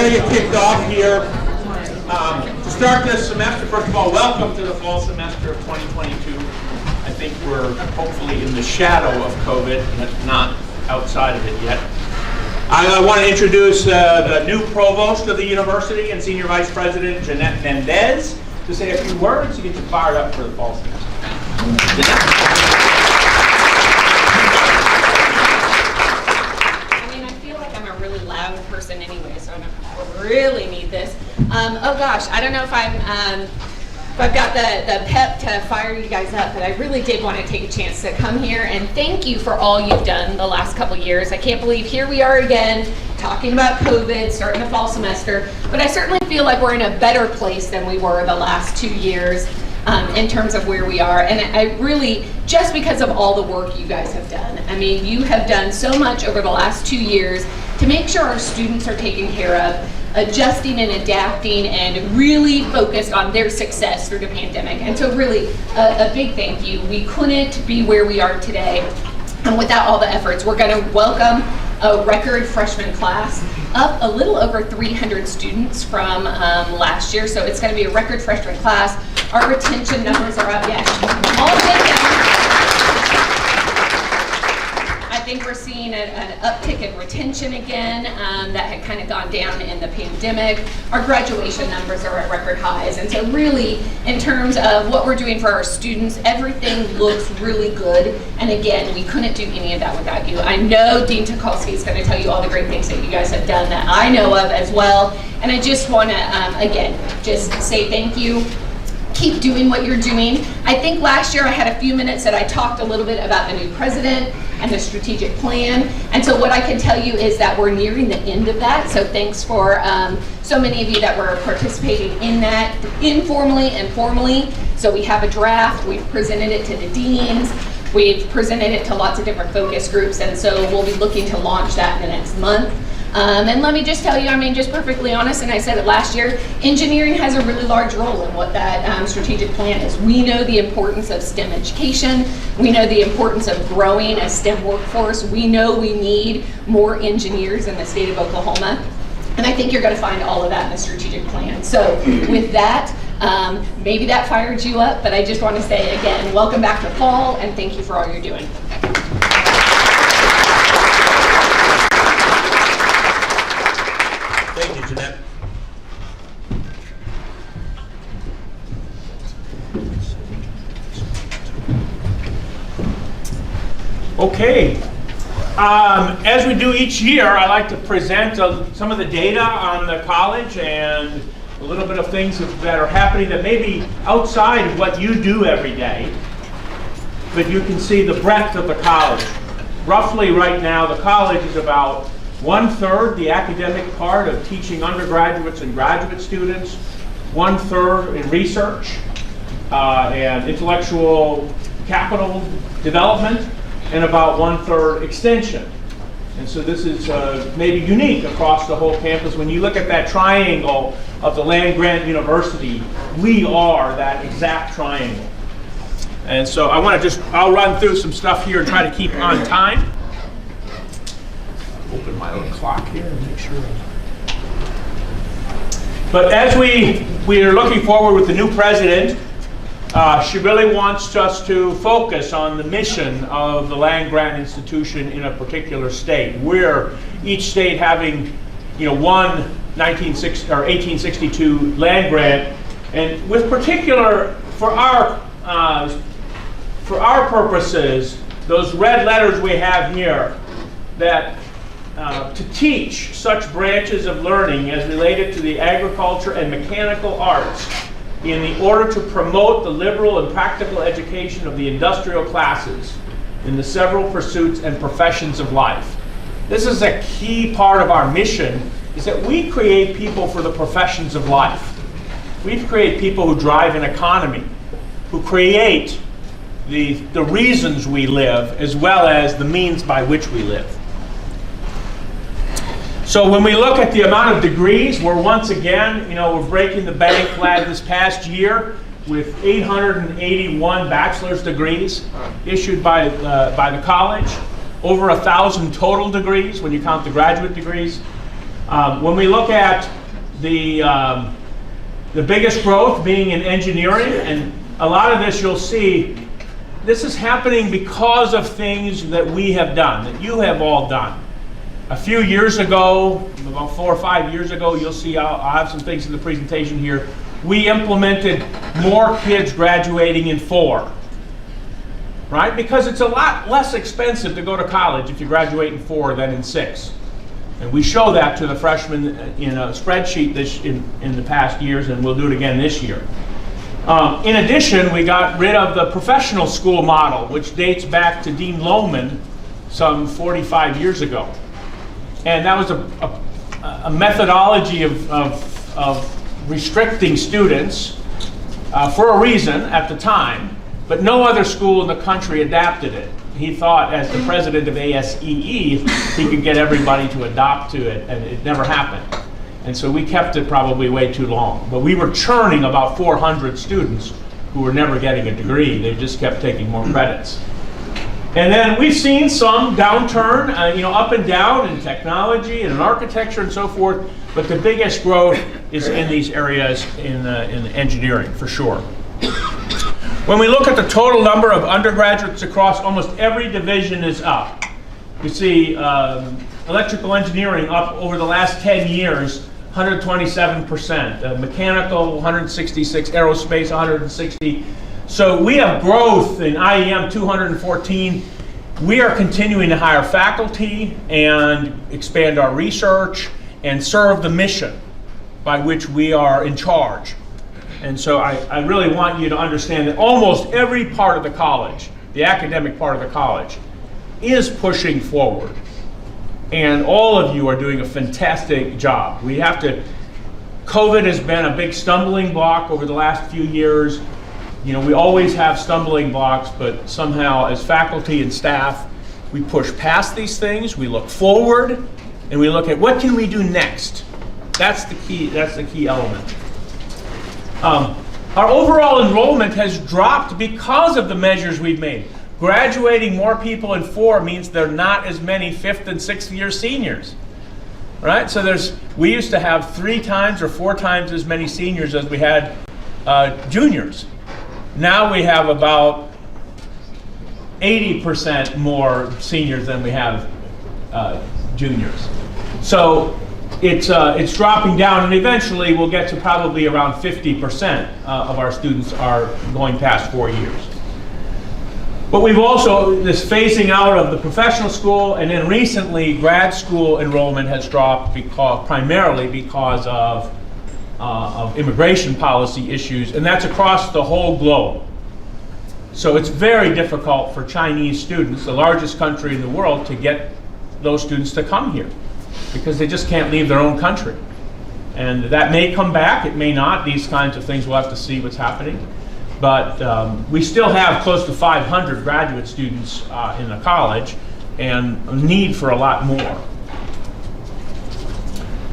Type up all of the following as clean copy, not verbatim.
ready to kick off here. To start this semester, first of all, welcome to the fall semester of 2022. I think we're hopefully in the shadow of COVID, but not outside of it yet. I want to introduce the new provost of the university and senior vice president, Jeanette Mendez, to say a few words to get you fired up for the fall semester. Person anyway, so I don't really need this. Oh gosh, I don't know if I've got the pep to fire you guys up, but I really did want to take a chance to come here and thank you for all you've done the last couple years. I can't believe here we are again talking about COVID, starting the fall semester, but I certainly feel like we're in a better place than we were the last 2 years in terms of where we are. And I really, just because of all the work you guys have done. I mean, you have done so much over the last 2 years to make sure our students are taken care of, adjusting and adapting, and really focused on their success through the pandemic. And so really, a big thank you. We couldn't be where we are today and without all the efforts. We're gonna welcome a record freshman class, up a little over 300 students from last year. So it's gonna be a record freshman class. Our retention numbers are up, yeah, all good things. I think we're seeing an uptick in retention again that had kind of gone down in the pandemic. Our graduation numbers are at record highs. And so really, in terms of what we're doing for our students, everything looks really good. And again, we couldn't do any of that without you. I know Dean Tukolsky is going to tell you all the great things that you guys have done that I know of as well. And I just want to, again, just say thank you. Keep doing what you're doing. I think last year I had a few minutes that I talked a little bit about the new president and the strategic plan. And so what I can tell you is that we're nearing the end of that. So thanks for so many of you that were participating in that informally and formally. So we have a draft, we've presented it to the deans, we've presented it to lots of different focus groups, and so we'll be looking to launch that in the next month. And let me just tell you, I mean, just perfectly honest, and I said it last year, engineering has a really large role in what that strategic plan is. We know the importance of STEM education. We know the importance of growing a STEM workforce. We know we need more engineers in the state of Oklahoma. And I think you're going to find all of that in the strategic plan. So with that, maybe that fired you up, but I just want to say again, welcome back to fall, and thank you for all you're doing. Thank you, Jeanette. Okay. As we do each year, I like to present some of the data on the college and a little bit of things that are happening that may be outside of what you do every day, but you can see the breadth of the college. Roughly right now, the college is about 1/3 the academic part of teaching undergraduates and graduate students, 1/3 in research and intellectual capital development, and about 1/3 extension. And so this is maybe unique across the whole campus. When you look at that triangle of the land-grant university, we are that exact triangle. And so I want to I'll run through some stuff here and try to keep on time. Open my little clock here and make sure. But as we are looking forward with the new president, she really wants us to focus on the mission of the land-grant institution in a particular state. We're each state having, one 1862 land grant, and with particular for our purposes, those red letters we have here that. To teach such branches of learning as related to the agriculture and mechanical arts in the order to promote the liberal and practical education of the industrial classes in the several pursuits and professions of life. This is a key part of our mission, is that we create people for the professions of life. We create people who drive an economy, who create the reasons we live as well as the means by which we live. So when we look at the amount of degrees, we're once again, we're breaking the bank this past year with 881 bachelor's degrees issued by the college, over 1,000 total degrees when you count the graduate degrees. When we look at the biggest growth being in engineering, and a lot of this you'll see, this is happening because of things that we have done, that you have all done. A few years ago, about 4 or 5 years ago, you'll see I'll have some things in the presentation here, we implemented more kids graduating in 4. Right? Because it's a lot less expensive to go to college if you graduate in 4 than in 6. And we show that to the freshmen in a spreadsheet in the past years, and we'll do it again this year. In addition, we got rid of the professional school model, which dates back to Dean Lohman some 45 years ago. And that was a methodology of restricting students for a reason at the time. But no other school in the country adapted it. He thought, as the president of ASEE, he could get everybody to adopt to it, and it never happened. And so we kept it probably way too long. But we were churning about 400 students who were never getting a degree. They just kept taking more credits. And then we've seen some downturn, up and down in technology and in architecture and so forth. But the biggest growth is in these areas in engineering, for sure. When we look at the total number of undergraduates across almost every division is up. You see electrical engineering up over the last 10 years, 127%. Mechanical, 166. Aerospace, 160. So we have growth in IEM, 214. We are continuing to hire faculty and expand our research and serve the mission by which we are in charge. And so I really want you to understand that almost every part of the college, the academic part of the college, is pushing forward. And all of you are doing a fantastic job. COVID has been a big stumbling block over the last few years. We always have stumbling blocks, but somehow as faculty and staff, we push past these things, we look forward, and we look at what can we do next. That's the key element. Our overall enrollment has dropped because of the measures we've made. Graduating more people in 4 means there are not as many 5th and 6th year seniors, right? So we used to have 3 times or 4 times as many seniors as we had juniors. Now we have about 80% more seniors than we have juniors. So it's dropping down, and eventually we'll get to probably around 50% of our students are going past 4 years. But we've also, this phasing out of the professional school, and then recently grad school enrollment has dropped primarily because of immigration policy issues, and that's across the whole globe. So it's very difficult for Chinese students, the largest country in the world, to get those students to come here, because they just can't leave their own country. And that may come back, it may not. These kinds of things, we'll have to see what's happening. But we still have close to 500 graduate students in the college, and a need for a lot more.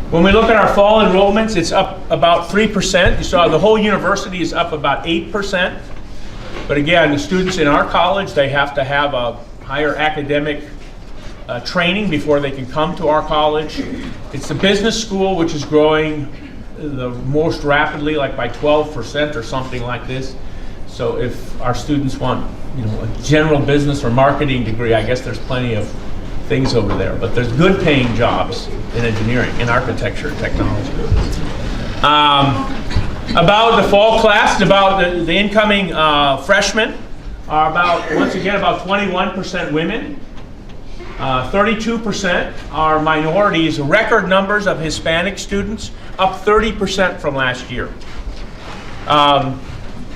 When we look at our fall enrollments, it's up about 3%. You saw the whole university is up about 8%. But again, the students in our college, they have to have a higher academic training before they can come to our college. It's the business school which is growing the most rapidly, like by 12% or something like this. So if our students want, a general business or marketing degree, I guess there's plenty of things over there. But there's good paying jobs in engineering, in architecture, technology. About the fall class, about the incoming freshmen are once again, about 21% women. 32% are minorities, record numbers of Hispanic students, up 30% from last year.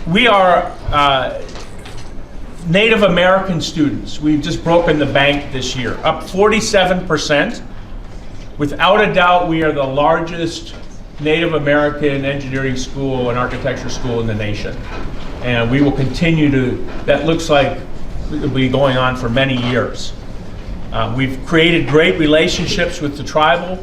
We are Native American students. We've just broken the bank this year, up 47%. Without a doubt, we are the largest Native American engineering school and architecture school in the nation. And we will continue that looks like it will be going on for many years. We've created great relationships with the tribal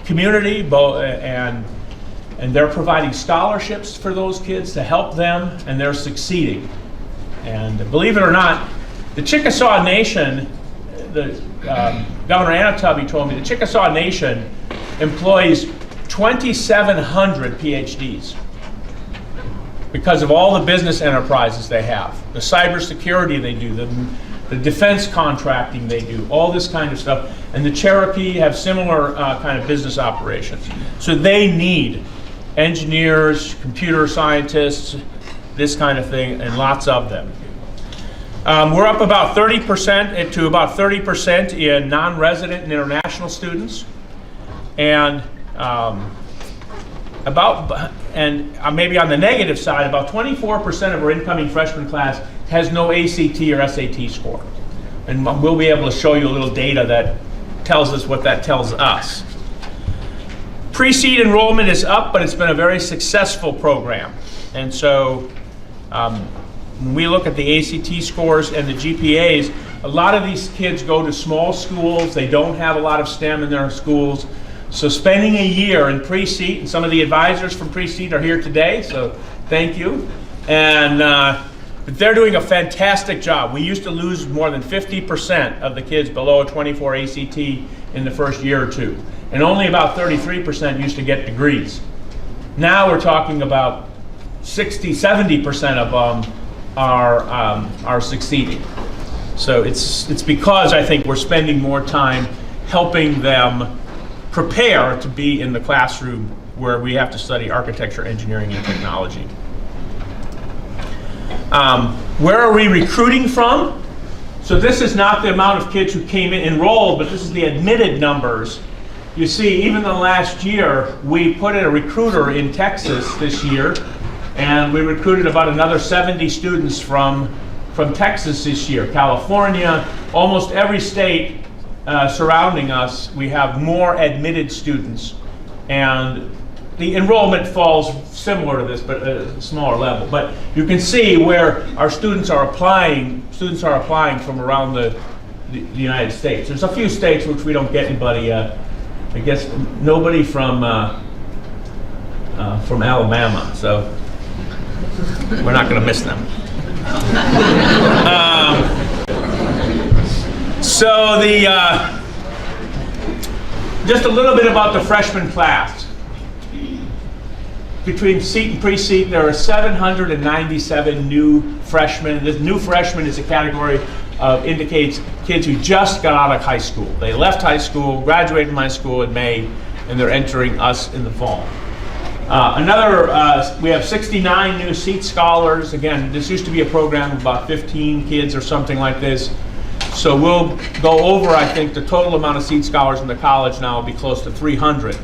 community, and they're providing scholarships for those kids to help them, and they're succeeding. And believe it or not, the Chickasaw Nation, Governor Anatubby told me, the Chickasaw Nation employs 2,700 PhDs because of all the business enterprises they have, the cybersecurity they do, the defense contracting they do, all this kind of stuff. And the Cherokee have similar kind of business operations. So they need engineers, computer scientists, this kind of thing, and lots of them. We're up about 30% to about 30% in non-resident and international students, and maybe on the negative side, about 24% of our incoming freshman class has no ACT or SAT score, and we'll be able to show you a little data that tells us what that tells us. Pre-CEAT enrollment is up, but it's been a very successful program, and so when we look at the ACT scores and the GPAs, a lot of these kids go to small schools. They don't have a lot of STEM in their schools. So spending a year in pre-CEAT, and some of the advisors from pre-CEAT are here today, so thank you. And but they're doing a fantastic job. We used to lose more than 50% of the kids below a 24 ACT in the first year or two. And only about 33% used to get degrees. Now we're talking about 60-70% of them are succeeding. So it's because I think we're spending more time helping them prepare to be in the classroom where we have to study architecture, engineering, and technology. Where are we recruiting from? So this is not the amount of kids who came in enrolled, but this is the admitted numbers. You see, even in the last year, we put in a recruiter in Texas this year, and we recruited about another 70 students from Texas this year. California, almost every state surrounding us, we have more admitted students. And the enrollment falls similar to this, but at a smaller level. But you can see where our students are applying from around the United States. There's a few states which we don't get anybody, I guess nobody from Alabama, so we're not going to miss them. So just a little bit about the freshman class. Between CEAT and pre-CEAT, there are 797 new freshmen. This new freshman is a category indicates kids who just got out of high school. They left high school, graduated from high school in May, and they're entering us in the fall. We have 69 new CEAT scholars. Again, this used to be a program of about 15 kids or something like this. So we'll go over, I think, the total amount of CEAT scholars in the college now will be close to 300.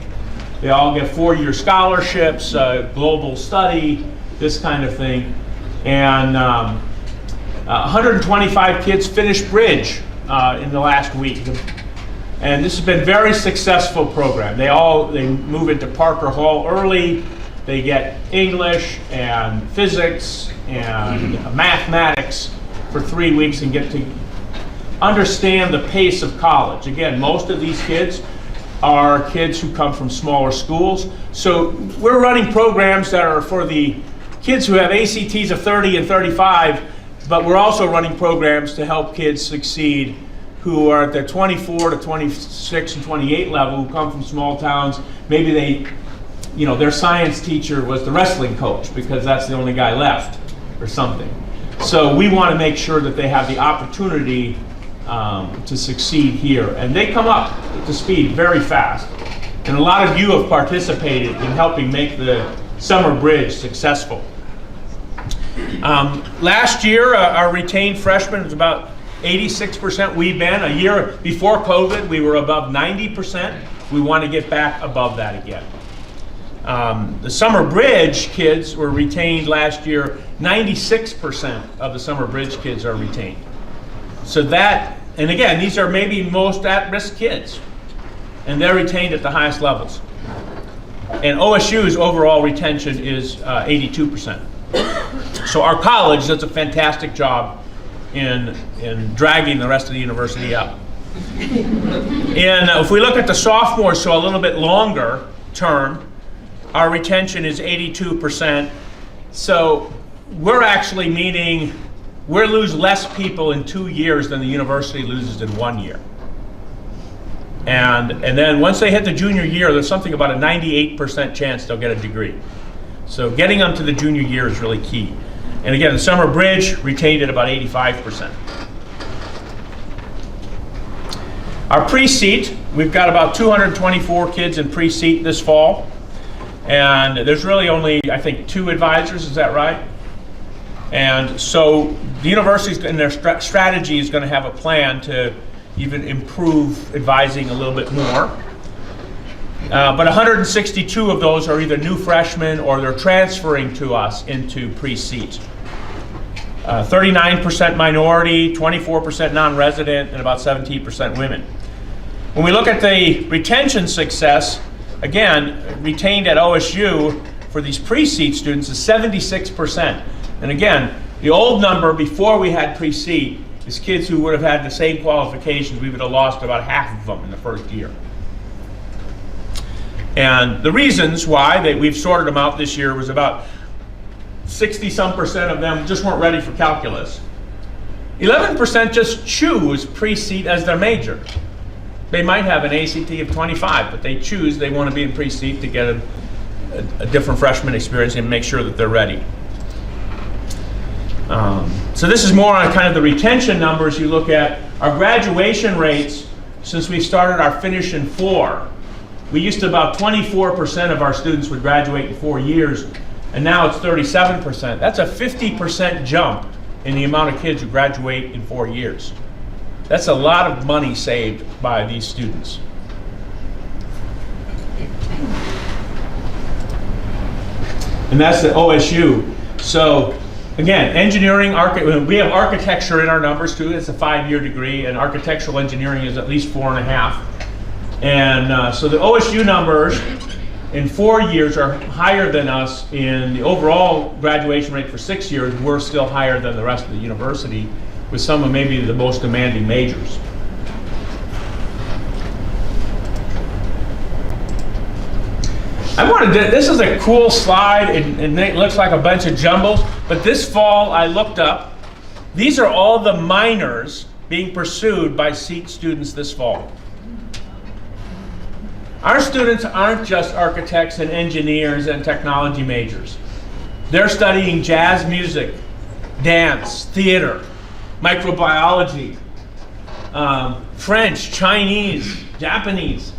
They all get 4-year scholarships, global study, this kind of thing. And 125 kids finished Bridge in the last week. And this has been a very successful program. They move into Parker Hall early. They get English and physics and mathematics for 3 weeks and get to understand the pace of college. Again, most of these kids are kids who come from smaller schools. So we're running programs that are for the kids who have ACTs of 30 and 35, but we're also running programs to help kids succeed who are at the 24 to 26 and 28 level, who come from small towns. Maybe their science teacher was the wrestling coach because that's the only guy left or something. So we want to make sure that they have the opportunity to succeed here. And they come up to speed very fast. And a lot of you have participated in helping make the summer bridge successful. Last year, our retained freshmen was about 86%. We've been, a year before COVID, we were above 90%. We want to get back above that again. The summer bridge kids were retained last year. 96% of the summer bridge kids are retained. So that, and again, these are maybe most at-risk kids, and they're retained at the highest levels. And OSU's overall retention is 82%. So our college does a fantastic job in dragging the rest of the university up. And if we look at the sophomores, so a little bit longer term, our retention is 82%. So we're actually meaning we lose less people in 2 years than the university loses in 1 year. And then once they hit the junior year, there's something about a 98% chance they'll get a degree. So getting them to the junior year is really key. And again, the summer bridge retained at about 85%. Our pre-CEAT, we've got about 224 kids in pre-CEAT this fall. And there's really only, I think, 2 advisors, is that right? And so the university in their strategy is going to have a plan to even improve advising a little bit more. But 162 of those are either new freshmen or they're transferring to us into pre-CEAT. 39% minority, 24% non-resident, and about 17% women. When we look at the retention success, again, retained at OSU for these pre-CEAT students is 76%. And again, the old number before we had pre-CEAT is kids who would have had the same qualifications. We would have lost about half of them in the first year. And the reasons why we've sorted them out this year was about 60-some% of them just weren't ready for calculus. 11% just choose pre-CEAT as their major. They might have an ACT of 25, but they choose they want to be in pre-CEAT to get a different freshman experience and make sure that they're ready. So this is more on kind of the retention numbers. You look at our graduation rates since we started our Finish in 4. We used to about 24% of our students would graduate in 4 years, and now it's 37%. That's a 50% jump in the amount of kids who graduate in 4 years. That's a lot of money saved by these students. And that's the OSU. So again, engineering, we have architecture in our numbers too. It's a 5-year degree, and architectural engineering is at least 4.5. And so the OSU numbers in 4 years are higher than us. In the overall graduation rate for 6 years, we're still higher than the rest of the university, with some of maybe the most demanding majors. This is a cool slide, and it looks like a bunch of jumbles, but this fall I looked up, these are all the minors being pursued by CEAT students this fall. Our students aren't just architects and engineers and technology majors. They're studying jazz music, dance, theater, microbiology, French, Chinese, Japanese.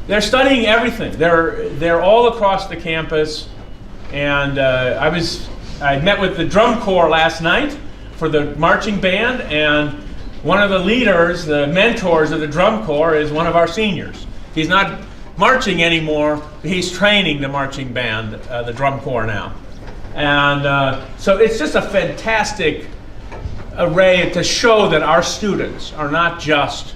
They're studying everything. They're all across the campus. And I met with the drum corps last night for the marching band, and one of the leaders, the mentors of the drum corps, is one of our seniors. He's not marching anymore, but he's training the marching band, the drum corps now. And so it's just a fantastic array to show that our students are not just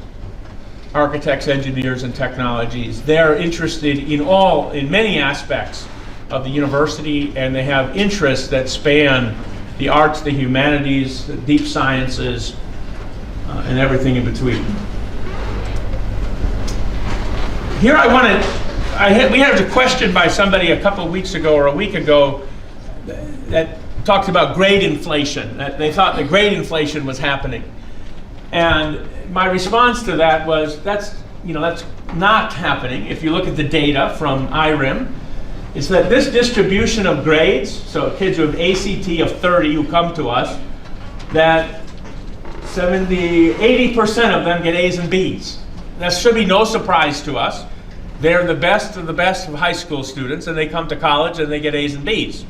architects, engineers, and technologies. They're interested in many aspects of the university, and they have interests that span the arts, the humanities, the deep sciences, and everything in between. Here we had a question by somebody a couple of weeks ago or a week ago that talked about grade inflation. They thought the grade inflation was happening. And my response to that was, that's not happening. If you look at the data from IRIM, it's that this distribution of grades, so kids who have ACT of 30 who come to us, that 80% of them get A's and B's. That should be no surprise to us. They're the best of high school students, and they come to college and they get A's and B's.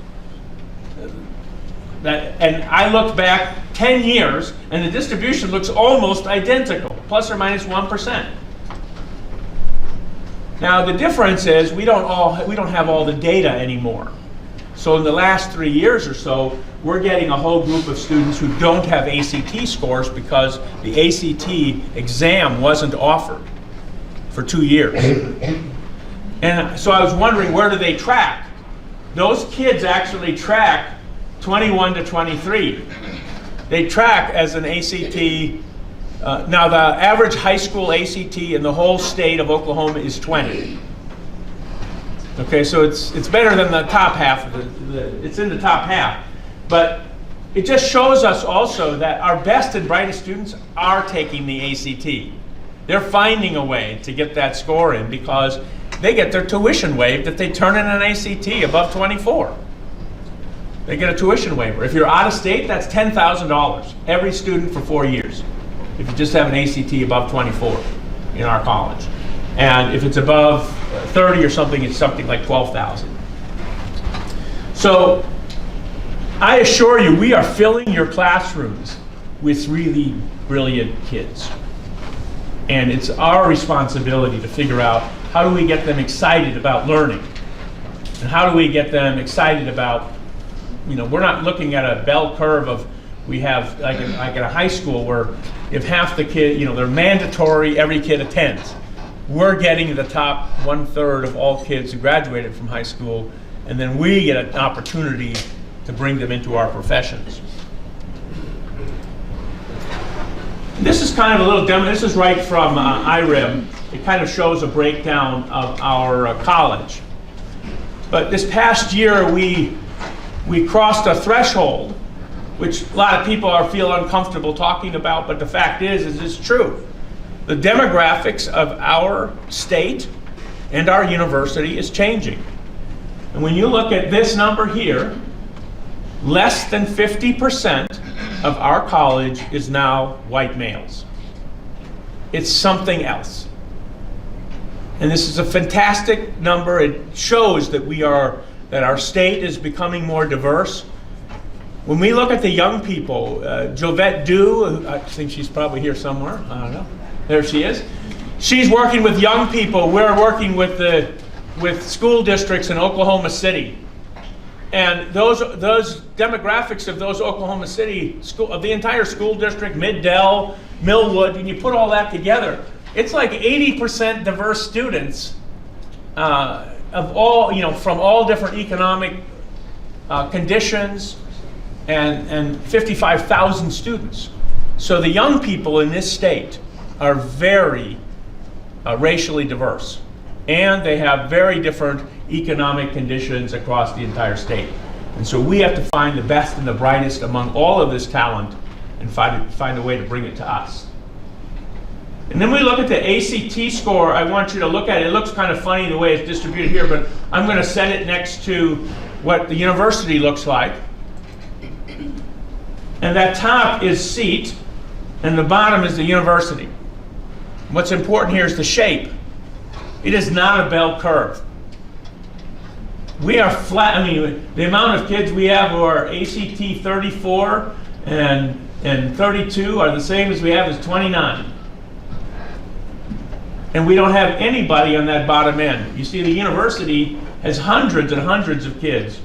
And I looked back 10 years, and the distribution looks almost identical, plus or minus 1%. Now the difference is we don't have all the data anymore. So in the last 3 years or so, we're getting a whole group of students who don't have ACT scores because the ACT exam wasn't offered for 2 years. And so I was wondering, where do they track? Those kids actually track 21 to 23. They track as an ACT. Now the average high school ACT in the whole state of Oklahoma is 20. Okay, so it's better than the top half of it's in the top half. But it just shows us also that our best and brightest students are taking the ACT. They're finding a way to get that score in because they get their tuition waived if they turn in an ACT above 24. They get a tuition waiver. If you're out of state, that's $10,000 every student for 4 years. If you just have an ACT above 24 in our college. And if it's above 30 or something, it's something like 12,000. So I assure you, we are filling your classrooms with really brilliant kids. And it's our responsibility to figure out how do we get them excited about learning? And how do we get them excited about, we're not looking at a bell curve of, we have, like at a high school where if half the kid, they're mandatory, every kid attends. We're getting the top 1/3 of all kids who graduated from high school, and then we get an opportunity to bring them into our professions. This is kind of a little demo. This is right from IRIM. It kind of shows a breakdown of our college. But this past year, we crossed a threshold, which a lot of people feel uncomfortable talking about, but the fact is it's true. The demographics of our state and our university is changing. And when you look at this number here, less than 50% of our college is now white males. It's something else. And this is a fantastic number. It shows that that our state is becoming more diverse. When we look at the young people, Jovette Du, I think she's probably here somewhere, I don't know. There she is. She's working with young people. We're working with school districts in Oklahoma City. And those demographics of those Oklahoma City of the entire school district, Mid-Del, Millwood, and you put all that together, it's like 80% diverse students of all, from all different economic conditions, and 55,000 students. So the young people in this state are very racially diverse, and they have very different economic conditions across the entire state. And so we have to find the best and the brightest among all of this talent and find a way to bring it to us. And then we look at the ACT score. I want you to look at it. It looks kind of funny the way it's distributed here, but I'm going to set it next to what the university looks like. And that top is CEAT, and the bottom is the university. What's important here is the shape. It is not a bell curve. We are flat. The amount of kids we have who are ACT 34 and 32 are the same as we have as 29. And we don't have anybody on that bottom end. You see, the university has hundreds and hundreds of kids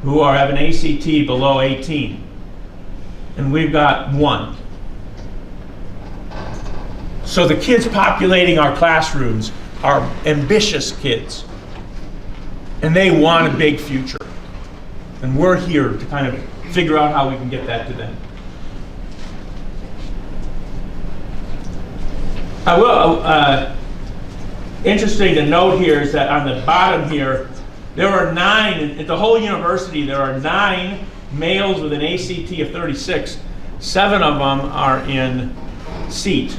who have an ACT below 18. And we've got one. So the kids populating our classrooms are ambitious kids. And they want a big future. And we're here to kind of figure out how we can get that to them. Interesting to note here is that on the bottom here, there are 9, at the whole university, there are 9 males with an ACT of 36. 7 of them are in CEAT.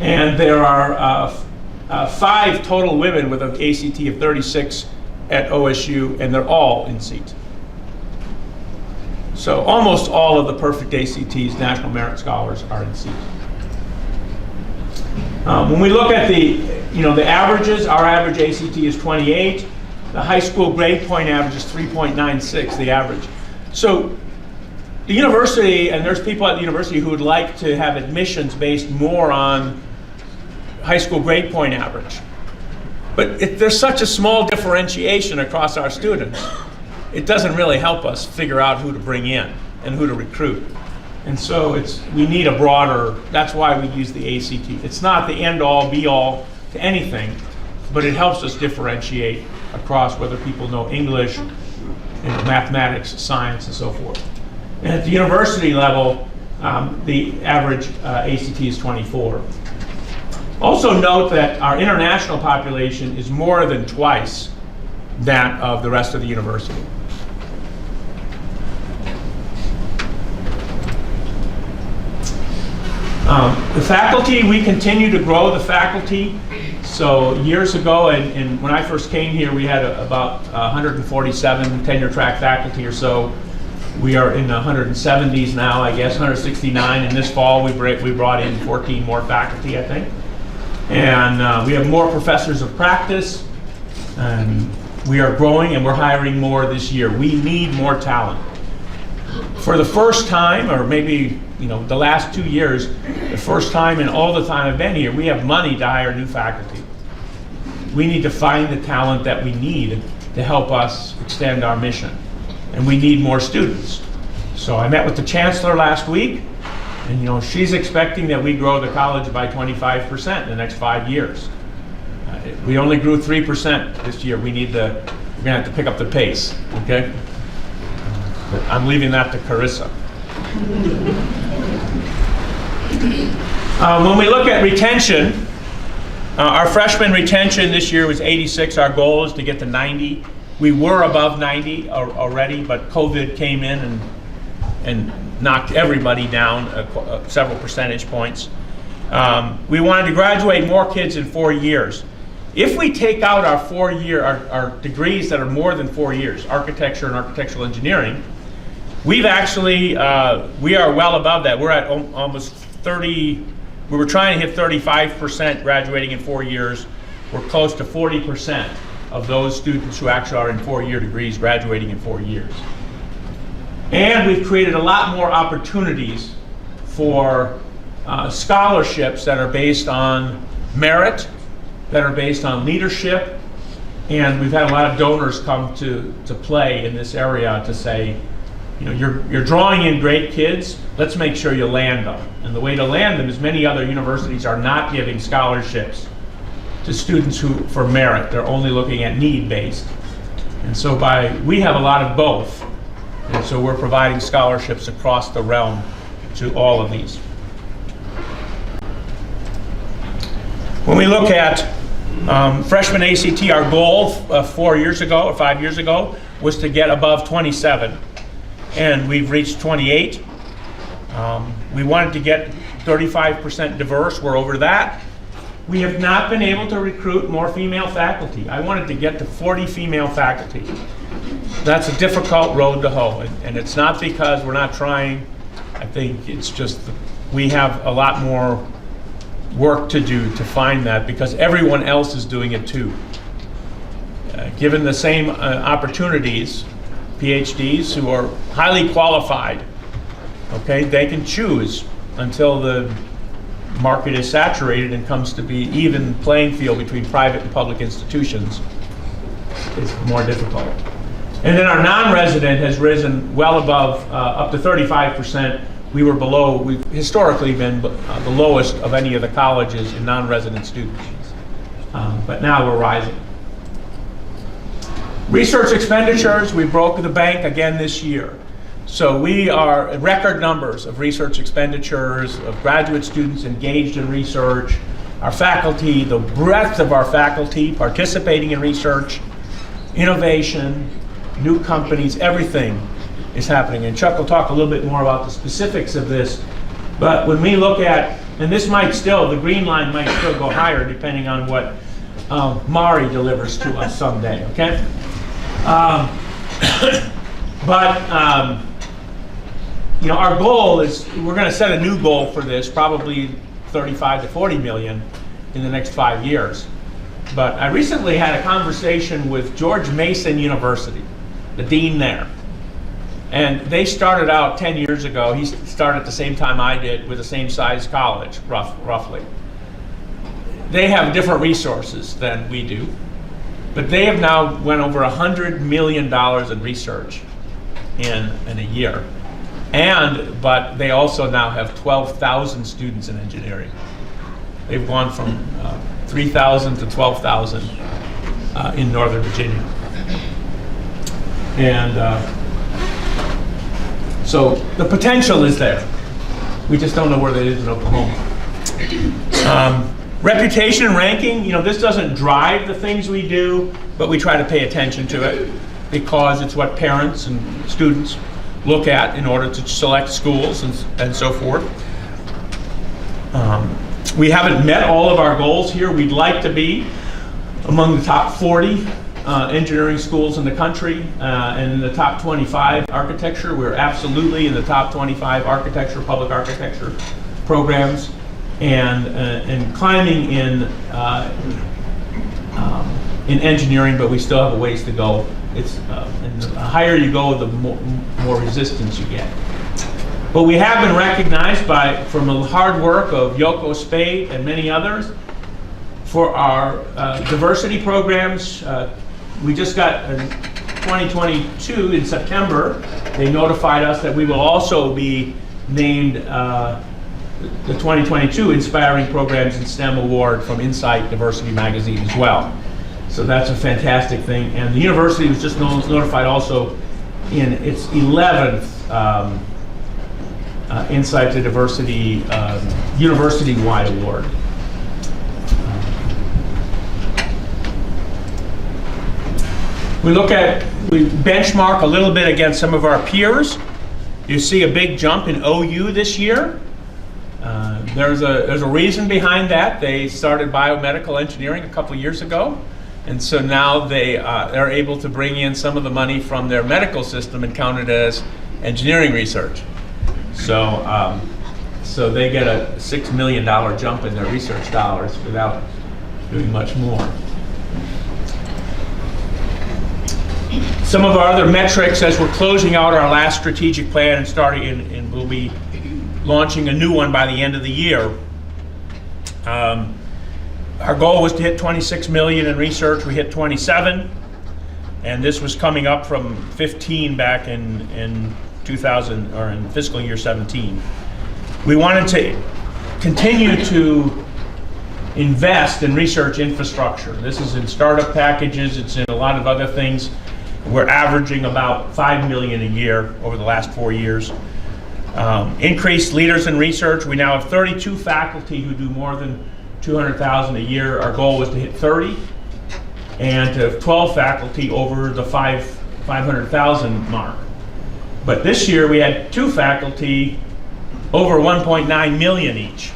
And there are 5 total women with an ACT of 36 at OSU, and they're all in CEAT. So almost all of the perfect ACTs, National Merit Scholars, are in CEAT. When we look at the averages, our average ACT is 28. The high school grade point average is 3.96, the average. So the university, and there's people at the university who would like to have admissions based more on high school grade point average. But there's such a small differentiation across our students, it doesn't really help us figure out who to bring in and who to recruit. And so we need a broader, that's why we use the ACT. It's not the end-all, be-all to anything, but it helps us differentiate across whether people know English, mathematics, science, and so forth. And at the university level, the average ACT is 24. Also note that our international population is more than twice that of the rest of the university. The faculty, we continue to grow the faculty. So years ago, and when I first came here, we had about 147 tenure track faculty or so. We are in the 170s now, I guess, 169. And this fall, we brought in 14 more faculty, I think. And we have more professors of practice. And we are growing, and we're hiring more this year. We need more talent. For the first time, or maybe the last 2 years, the first time in all the time I've been here, we have money to hire new faculty. We need to find the talent that we need to help us extend our mission. And we need more students. So I met with the chancellor last week, and she's expecting that we grow the college by 25% in the next 5 years. We only grew 3% this year. We're gonna have to pick up the pace, okay? But I'm leaving that to Carissa. When we look at retention, our freshman retention this year was 86. Our goal is to get to 90. We were above 90 already, but COVID came in and knocked everybody down several percentage points. We wanted to graduate more kids in 4 years. If we take out our 4-year, our degrees that are more than 4 years, architecture and architectural engineering, we've actually, we are well above that. We're at almost 30, we were trying to hit 35% graduating in 4 years. We're close to 40% of those students who actually are in 4-year degrees graduating in 4 years. And we've created a lot more opportunities for scholarships that are based on merit, that are based on leadership, and we've had a lot of donors come to play in this area to say, you're drawing in great kids, let's make sure you land them. And the way to land them is many other universities are not giving scholarships to students for merit. They're only looking at need-based. And so we have a lot of both. And so we're providing scholarships across the realm to all of these. When we look at freshman ACT, our goal 4 years ago or 5 years ago was to get above 27. And we've reached 28. We wanted to get 35% diverse. We're over that. We have not been able to recruit more female faculty. I wanted to get to 40 female faculty. That's a difficult road to hoe, and it's not because we're not trying. I think it's just we have a lot more work to do to find that, because everyone else is doing it too. Given the same opportunities, PhDs who are highly qualified, okay, they can choose until the market is saturated and comes to be even playing field between private and public institutions. It's more difficult. And then our non-resident has risen well above, up to 35%. We were below, we've historically been the lowest of any of the colleges in non-resident students. But now we're rising. Research expenditures, we broke the bank again this year. So we are at record numbers of research expenditures, of graduate students engaged in research, our faculty, the breadth of our faculty participating in research, innovation, new companies, everything is happening. And Chuck will talk a little bit more about the specifics of this. But when we look at, and this might still, the green line might still go higher depending on what Mari delivers to us someday, okay? Our goal is, we're going to set a new goal for this, probably 35 to 40 million in the next 5 years. But I recently had a conversation with George Mason University, the dean there. And they started out 10 years ago. He started at the same time I did with the same size college, roughly. They have different resources than we do. But they have now went over $100 million in research in a year. But they also now have 12,000 students in engineering. They've gone from 3,000 to 12,000 in Northern Virginia. And so the potential is there. We just don't know where it is in Oklahoma. Reputation and ranking, this doesn't drive the things we do, but we try to pay attention to it because it's what parents and students look at in order to select schools and so forth. We haven't met all of our goals here. We'd like to be among the top 40 engineering schools in the country, and in the top 25 architecture. We're absolutely in the top 25 architecture, public architecture programs, and climbing in engineering, but we still have a ways to go. And the higher you go, the more resistance you get. But we have been recognized from the hard work of Yoko Spade and many others for our diversity programs. We just got in 2022, in September, they notified us that we will also be named the 2022 Inspiring Programs in STEM Award from Insight Diversity Magazine as well. So that's a fantastic thing. And the university was just notified also in its 11th Insight to Diversity University-wide award. We benchmark a little bit against some of our peers. You see a big jump in OU this year. There's a reason behind that. They started biomedical engineering a couple years ago, and so now they are able to bring in some of the money from their medical system and count it as engineering research. So, so they get a $6 million jump in their research dollars without doing much more. Some of our other metrics as we're closing out our last strategic plan and we'll be launching a new one by the end of the year. Our goal was to hit 26 million in research. We hit 27, and this was coming up from 15 back in 2000 or in fiscal year 17. We wanted to continue to invest in research infrastructure. This is in startup packages. It's in a lot of other things. We're averaging about 5 million a year over the last 4 years. Increased leaders in research. We now have 32 faculty who do more than 200,000 a year. Our goal was to hit 30, and to have 12 faculty over the 500,000 mark. But this year we had 2 faculty over 1.9 million each.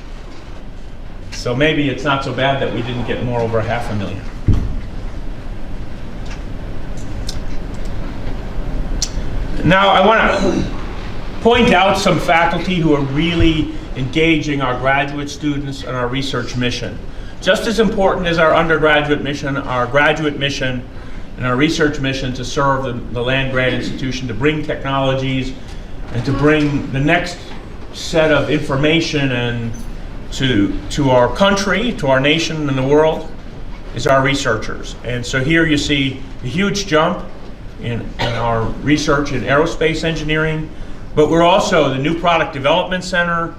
So maybe it's not so bad that we didn't get more over 500,000. Now I want to point out some faculty who are really engaging our graduate students and our research mission. Just as important as our undergraduate mission, our graduate mission and our research mission to serve the land-grant institution, to bring technologies and to bring the next set of information and to our country, to our nation and the world, is our researchers. And so here you see a huge jump in our research in aerospace engineering, but we're also the New Product Development Center,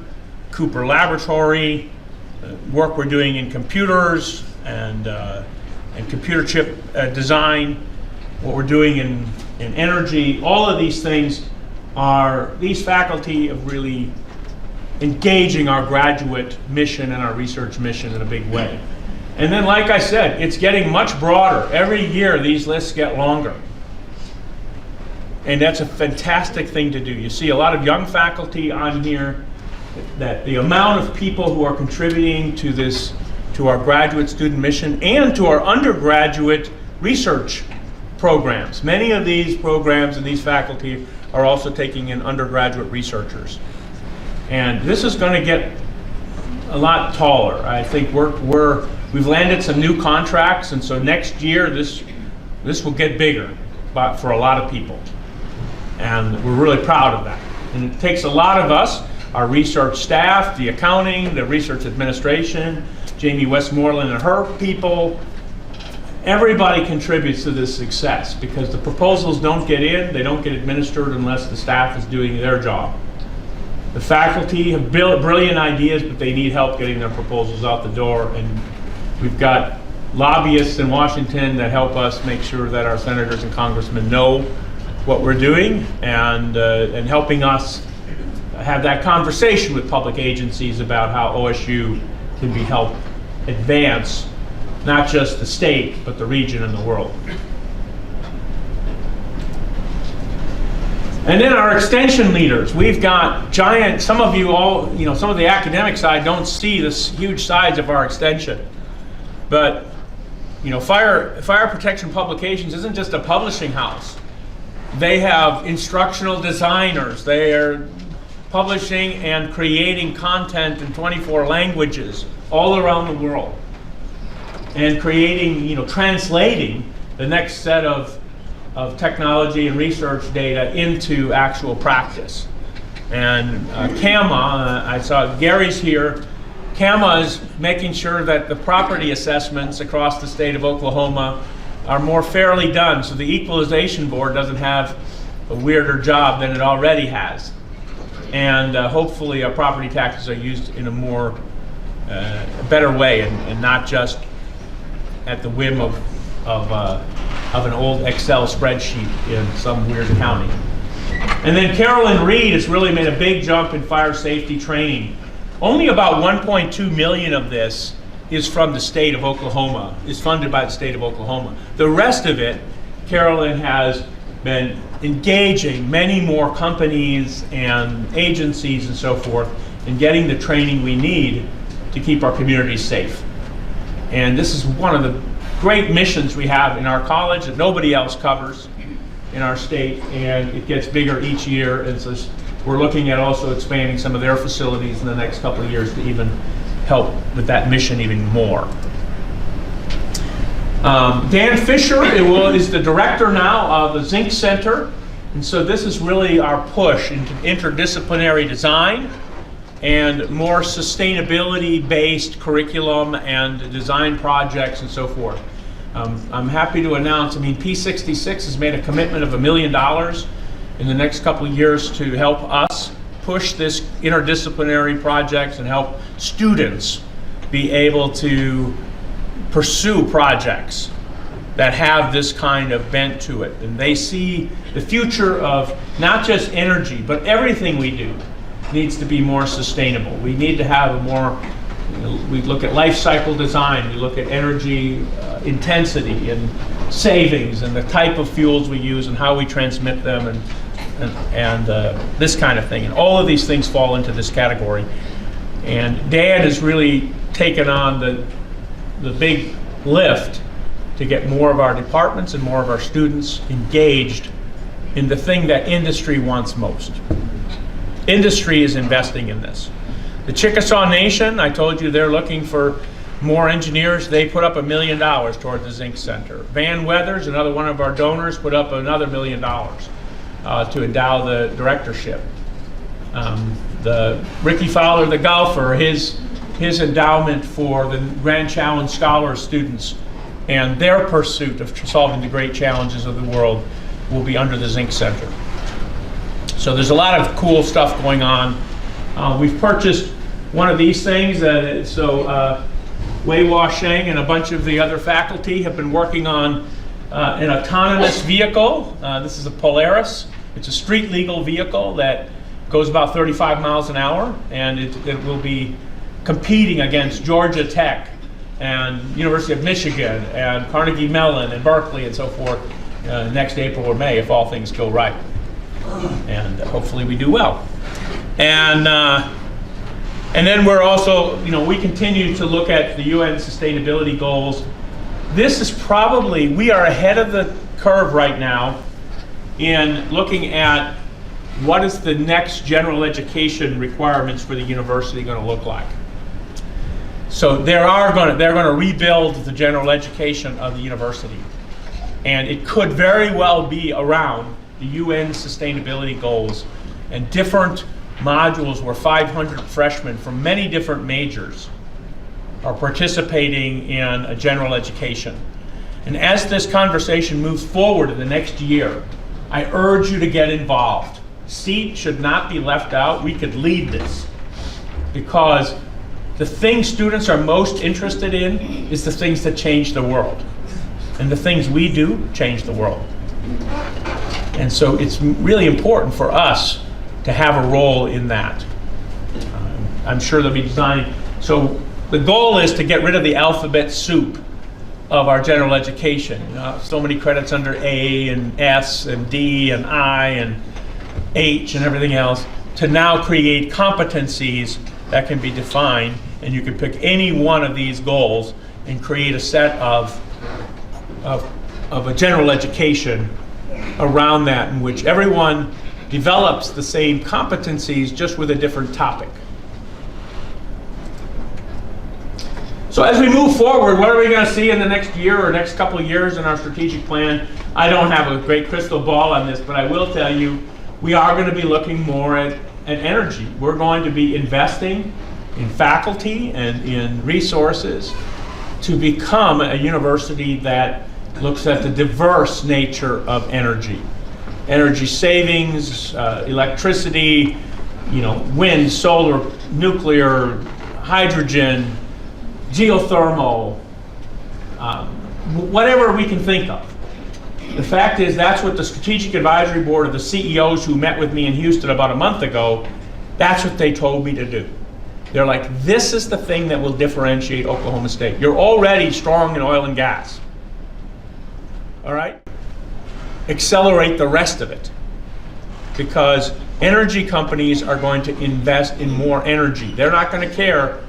Cooper Laboratory, work we're doing in computers and computer chip design, what we're doing in energy. All of these things are, these faculty of really engaging our graduate mission and our research mission in a big way. And then, like I said, it's getting much broader. Every year these lists get longer. And that's a fantastic thing to do. You see a lot of young faculty on here. That the amount of people who are contributing to this, to our graduate student mission and to our undergraduate research programs. Many of these programs and these faculty are also taking in undergraduate researchers. And this is going to get a lot taller. I think we've landed some new contracts, and so next year this will get bigger for a lot of people. And we're really proud of that. And it takes a lot of us, our research staff, the accounting, the research administration, Jamie Westmoreland and her people. Everybody contributes to this success because the proposals don't get in, they don't get administered unless the staff is doing their job. The faculty have brilliant ideas, but they need help getting their proposals out the door. And we've got lobbyists in Washington that help us make sure that our senators and congressmen know what we're doing and helping us have that conversation with public agencies about how OSU can be helped advance not just the state, but the region and the world. And then our extension leaders, we've got giant, some of you all, some of the academic side don't see this huge size of our extension. But, Fire Protection Publications isn't just a publishing house. They have instructional designers. They are publishing and creating content in 24 languages all around the world. And creating, translating the next set of technology and research data into actual practice. And CAMA, I saw Gary's here. CAMA is making sure that the property assessments across the state of Oklahoma are more fairly done, so the Equalization Board doesn't have a weirder job than it already has. And hopefully our property taxes are used in a more better way and not just at the whim of an old Excel spreadsheet in some weird county. And then Carolyn Reed has really made a big jump in fire safety training. Only about 1.2 million of this is from the state of Oklahoma, is funded by the state of Oklahoma. The rest of it, Carolyn has been engaging many more companies and agencies and so forth in getting the training we need to keep our communities safe. And this is one of the great missions we have in our college that nobody else covers in our state, and it gets bigger each year. And so we're looking at also expanding some of their facilities in the next couple of years to even help with that mission even more. Dan Fisher is the director now of the Zinc Center, and so this is really our push into interdisciplinary design and more sustainability-based curriculum and design projects and so forth. I'm happy to announce, P66 has made a commitment of $1 million in the next couple of years to help us push this interdisciplinary projects and help students be able to pursue projects that have this kind of bent to it. And they see the future of not just energy, but everything we do needs to be more sustainable. We need to have a more, we look at life cycle design, we look at energy intensity and savings and the type of fuels we use and how we transmit them and this kind of thing. And all of these things fall into this category. And Dan has really taken on the big lift to get more of our departments and more of our students engaged in the thing that industry wants most. Industry is investing in this. The Chickasaw Nation, I told you they're looking for more engineers. They put up $1 million toward the Zinc Center. Van Weathers, another one of our donors, put up another $1 million to endow the directorship. The Ricky Fowler, the golfer, his endowment for the Grand Challenge Scholar students and their pursuit of solving the great challenges of the world will be under the Zinc Center. So there's a lot of cool stuff going on. We've purchased one of these things, Wei Hua Sheng and a bunch of the other faculty have been working on an autonomous vehicle. This is a Polaris. It's a street legal vehicle that goes about 35 miles an hour, and it will be competing against Georgia Tech and University of Michigan and Carnegie Mellon and Berkeley and so forth next April or May if all things go right. And hopefully we do well. And then we're also, we continue to look at the UN sustainability goals. This is probably, we are ahead of the curve right now in looking at what is the next general education requirements for the university going to look like. So they're going to rebuild the general education of the university. And it could very well be around the UN sustainability goals and different modules where 500 freshmen from many different majors are participating in a general education. And as this conversation moves forward in the next year, I urge you to get involved. CEAT should not be left out. We could lead this because the thing students are most interested in is the things that change the world. And the things we do change the world. And so it's really important for us to have a role in that. I'm sure they'll be designing. So the goal is to get rid of the alphabet soup of our general education. So many credits under A and S and D and I, and H and everything else, to now create competencies that can be defined, and you can pick any one of these goals and create a set of a general education around that, in which everyone develops the same competencies just with a different topic. So as we move forward, what are we going to see in the next year or next couple of years in our strategic plan? I don't have a great crystal ball on this, but I will tell you, we are going to be looking more at energy. We're going to be investing in faculty and in resources to become a university that looks at the diverse nature of energy. Energy savings, electricity, wind, solar, nuclear, hydrogen, geothermal, whatever we can think of. The fact is, that's what the Strategic Advisory Board of the CEOs who met with me in Houston about a month ago, that's what they told me to do. They're like, this is the thing that will differentiate Oklahoma State. You're already strong in oil and gas. All right? Accelerate the rest of it. Because energy companies are going to invest in more energy. They're not going to care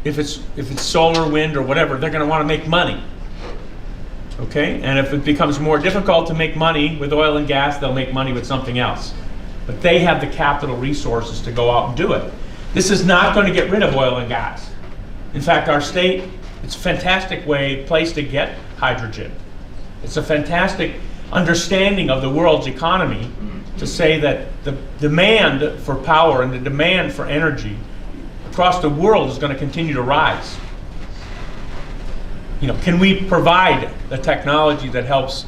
if it's solar, wind, or whatever. They're going to want to make money. Okay? And if it becomes more difficult to make money with oil and gas, they'll make money with something else. But they have the capital resources to go out and do it. This is not going to get rid of oil and gas. In fact, our state, it's a fantastic place to get hydrogen. It's a fantastic understanding of the world's economy to say that the demand for power and the demand for energy across the world is going to continue to rise. Can we provide the technology that helps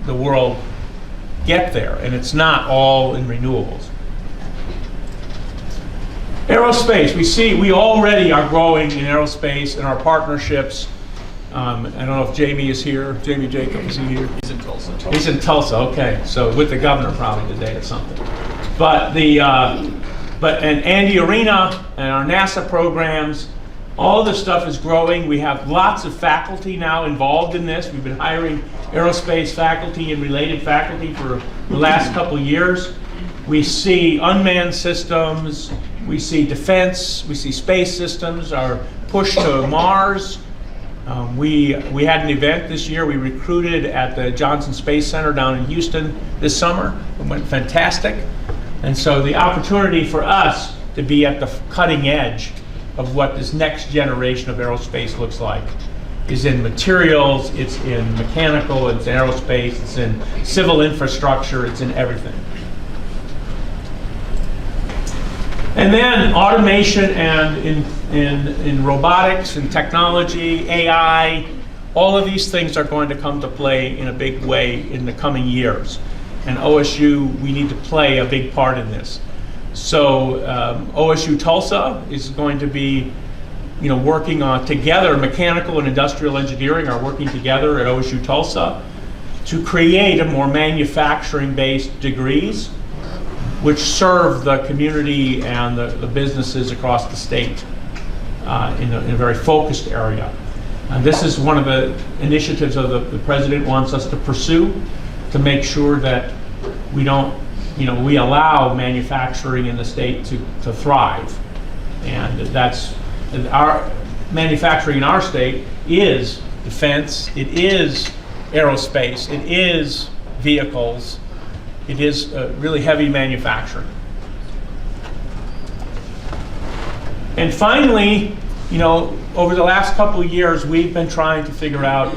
the world get there? And it's not all in renewables. Aerospace, we already are growing in aerospace and our partnerships. I don't know if Jamie is here. Jamie Jacob, is he here? He's in Tulsa. He's in Tulsa, okay. So with the governor probably today or something. But and Andy Arena and our NASA programs, all this stuff is growing. We have lots of faculty now involved in this. We've been hiring aerospace faculty and related faculty for the last couple of years. We see unmanned systems, we see defense, we see space systems, our push to Mars. We had an event this year. We recruited at the Johnson Space Center down in Houston this summer. It went fantastic. And so the opportunity for us to be at the cutting edge of what this next generation of aerospace looks like is in materials, it's in mechanical, it's in aerospace, it's in civil infrastructure, it's in everything. And then automation and in robotics and technology, AI, all of these things are going to come to play in a big way in the coming years. And OSU, we need to play a big part in this. So OSU Tulsa is going to be working on together, mechanical and industrial engineering are working together at OSU Tulsa to create a more manufacturing-based degrees which serve the community and the businesses across the state in a very focused area. And this is one of the initiatives of the president wants us to pursue to make sure that we don't, we allow manufacturing in the state to thrive. And that's, our manufacturing in our state is defense, it is aerospace, it is vehicles, it is really heavy manufacturing. And finally, over the last couple of years, we've been trying to figure out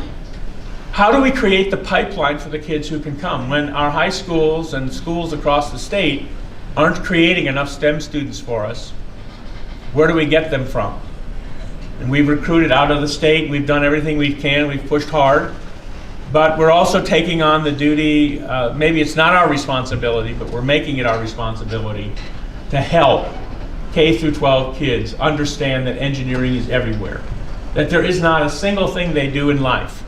how do we create the pipeline for the kids who can come when our high schools and schools across the state aren't creating enough STEM students for us. Where do we get them from? And we've recruited out of the state. We've done everything we can. We've pushed hard. But we're also taking on the duty, maybe it's not our responsibility, but we're making it our responsibility to help K through 12 kids understand that engineering is everywhere. That there is not a single thing they do in life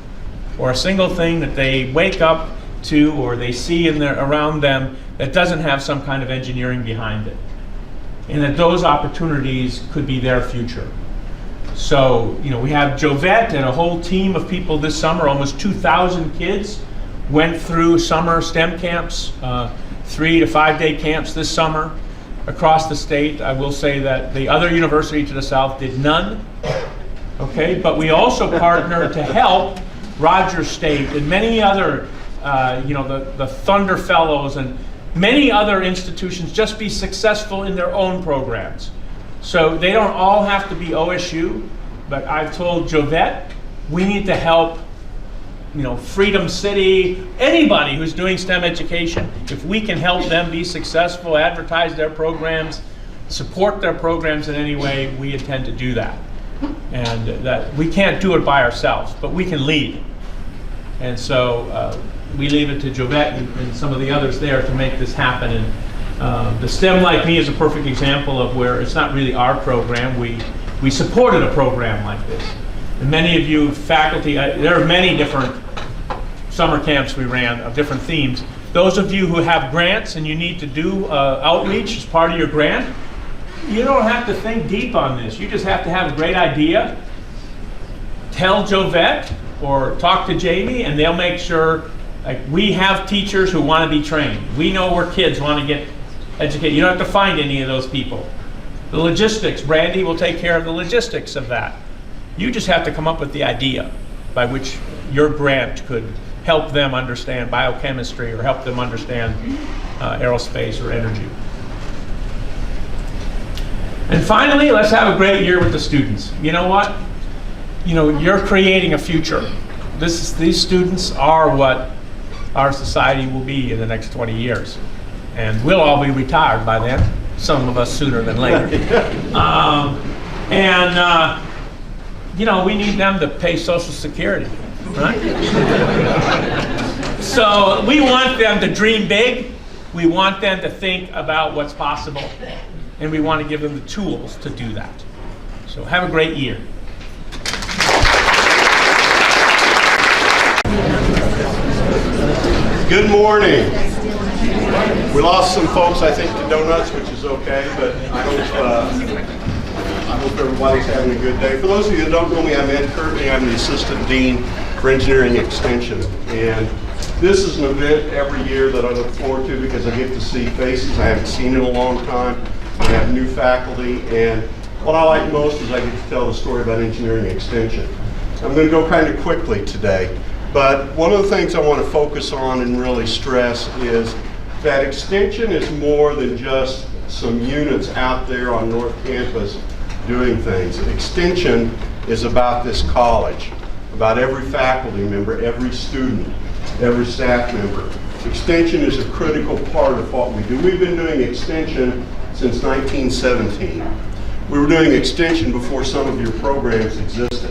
or a single thing that they wake up to or they see around them that doesn't have some kind of engineering behind it. And that those opportunities could be their future. So, we have Jovette and a whole team of people this summer. Almost 2,000 kids went through summer STEM camps, 3 to 5 day camps this summer across the state. I will say that the other university to the south did none. Okay, but we also partner to help Rogers State and many other, the Thunder Fellows and many other institutions just be successful in their own programs. So they don't all have to be OSU, but I've told Jovette, we need to help, Freedom City, anybody who's doing STEM education. If we can help them be successful, advertise their programs, support their programs in any way, we intend to do that. And that we can't do it by ourselves, but we can lead. And so we leave it to Jovette and some of the others there to make this happen. And the STEM Like Me is a perfect example of where it's not really our program. We supported a program like this. And many of you faculty, there are many different summer camps we ran of different themes. Those of you who have grants and you need to do outreach as part of your grant, you don't have to think deep on this. You just have to have a great idea, tell Jovette or talk to Jamie, and they'll make sure, like, we have teachers who want to be trained. We know where kids want to get educated. You don't have to find any of those people. The logistics, Brandy will take care of the logistics of that. You just have to come up with the idea by which your grant could help them understand biochemistry or help them understand aerospace or energy. And finally, let's have a great year with the students. You know what? You're creating a future. These students are what our society will be in the next 20 years. And we'll all be retired by then, some of us sooner than later. We need them to pay Social Security, right? So we want them to dream big. We want them to think about what's possible. And we want to give them the tools to do that. So have a great year. Good morning. We lost some folks, I think, to donuts, which is okay, but I hope everybody's having a good day. For those of you that don't know me, I'm Ed Kirby. I'm the Assistant Dean for Engineering Extension. And this is an event every year that I look forward to because I get to see faces I haven't seen in a long time. I have new faculty, and what I like most is I get to tell the story about engineering extension. I'm going to go kind of quickly today, but one of the things I want to focus on and really stress is that extension is more than just some units out there on North Campus doing things. Extension is about this college, about every faculty member, every student, every staff member. Extension is a critical part of what we do. We've been doing extension since 1917. We were doing extension before some of your programs existed.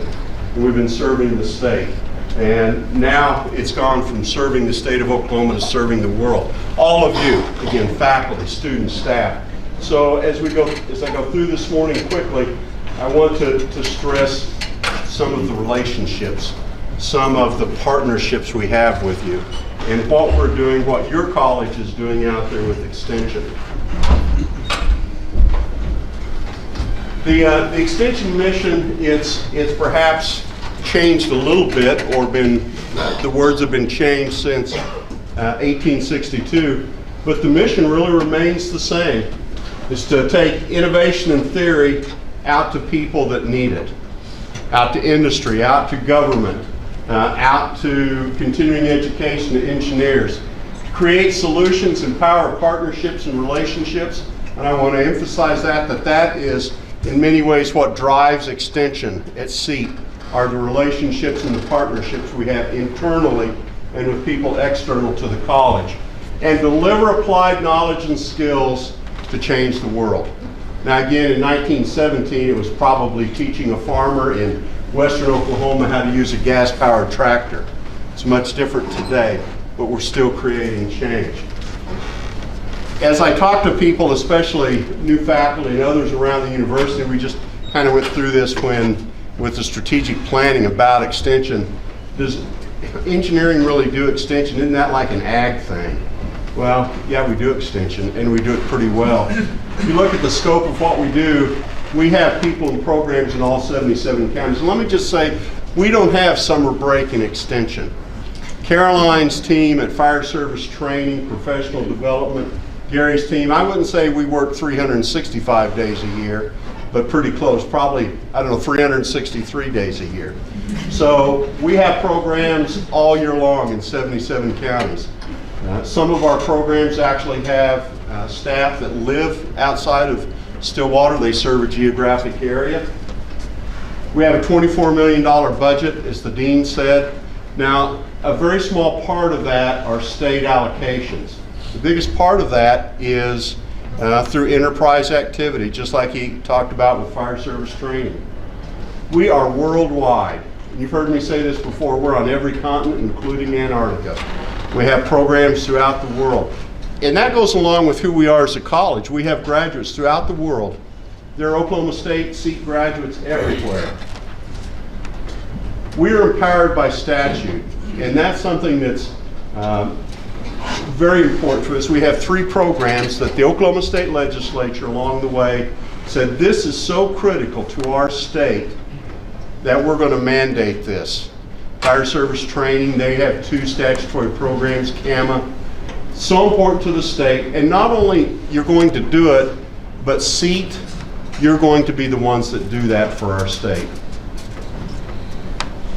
And we've been serving the state. And now it's gone from serving the state of Oklahoma to serving the world. All of you, again, faculty, students, staff. So as I go through this morning quickly, I want to stress some of the relationships, some of the partnerships we have with you, and what we're doing, what your college is doing out there with extension. The extension mission, it's perhaps changed a little bit, or the words have been changed since 1862, but the mission really remains the same. It's to take innovation and theory out to people that need it, out to industry, out to government, out to continuing education, to engineers, to create solutions, empower partnerships and relationships. And I want to emphasize that is in many ways what drives extension at CEAT, are the relationships and the partnerships we have internally and with people external to the college, and deliver applied knowledge and skills to change the world. Now again, in 1917, it was probably teaching a farmer in western Oklahoma how to use a gas-powered tractor. It's much different today, but we're still creating change. As I talk to people, especially new faculty and others around the university, we just kind of went through this with the strategic planning about extension. Does engineering really do extension? Isn't that like an ag thing? Well, yeah, we do extension, and we do it pretty well. If you look at the scope of what we do, we have people and programs in all 77 counties. And let me just say, we don't have summer break in extension. Caroline's team at Fire Service Training, Professional Development, Gary's team, I wouldn't say we work 365 days a year, but pretty close, probably, 363 days a year. So we have programs all year long in 77 counties. Some of our programs actually have staff that live outside of Stillwater. They serve a geographic area. We have a $24 million budget, as the dean said. Now, a very small part of that are state allocations. The biggest part of that is through enterprise activity, just like he talked about with fire service training. We are worldwide. You've heard me say this before, we're on every continent, including Antarctica. We have programs throughout the world. And that goes along with who we are as a college. We have graduates throughout the world. There are Oklahoma State CEAT graduates everywhere. We are empowered by statute, and that's something that's very important to us. We have 3 programs that the Oklahoma State Legislature along the way said this is so critical to our state that we're going to mandate this. Fire service training, they have 2 statutory programs, CAMA. So important to the state, and not only you're going to do it, but CEAT, you're going to be the ones that do that for our state.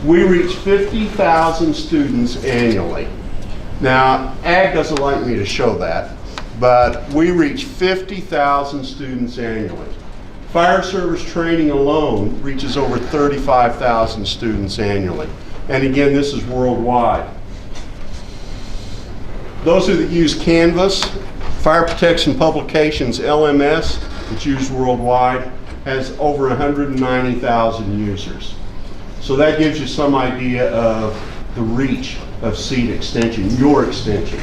We reach 50,000 students annually. Now, Ag doesn't like me to show that, but we reach 50,000 students annually. Fire service training alone reaches over 35,000 students annually. And again, this is worldwide. Those who use Canvas, Fire Protection Publications, LMS, it's used worldwide, has over 190,000 users. So that gives you some idea of the reach of CEAT extension, your extension.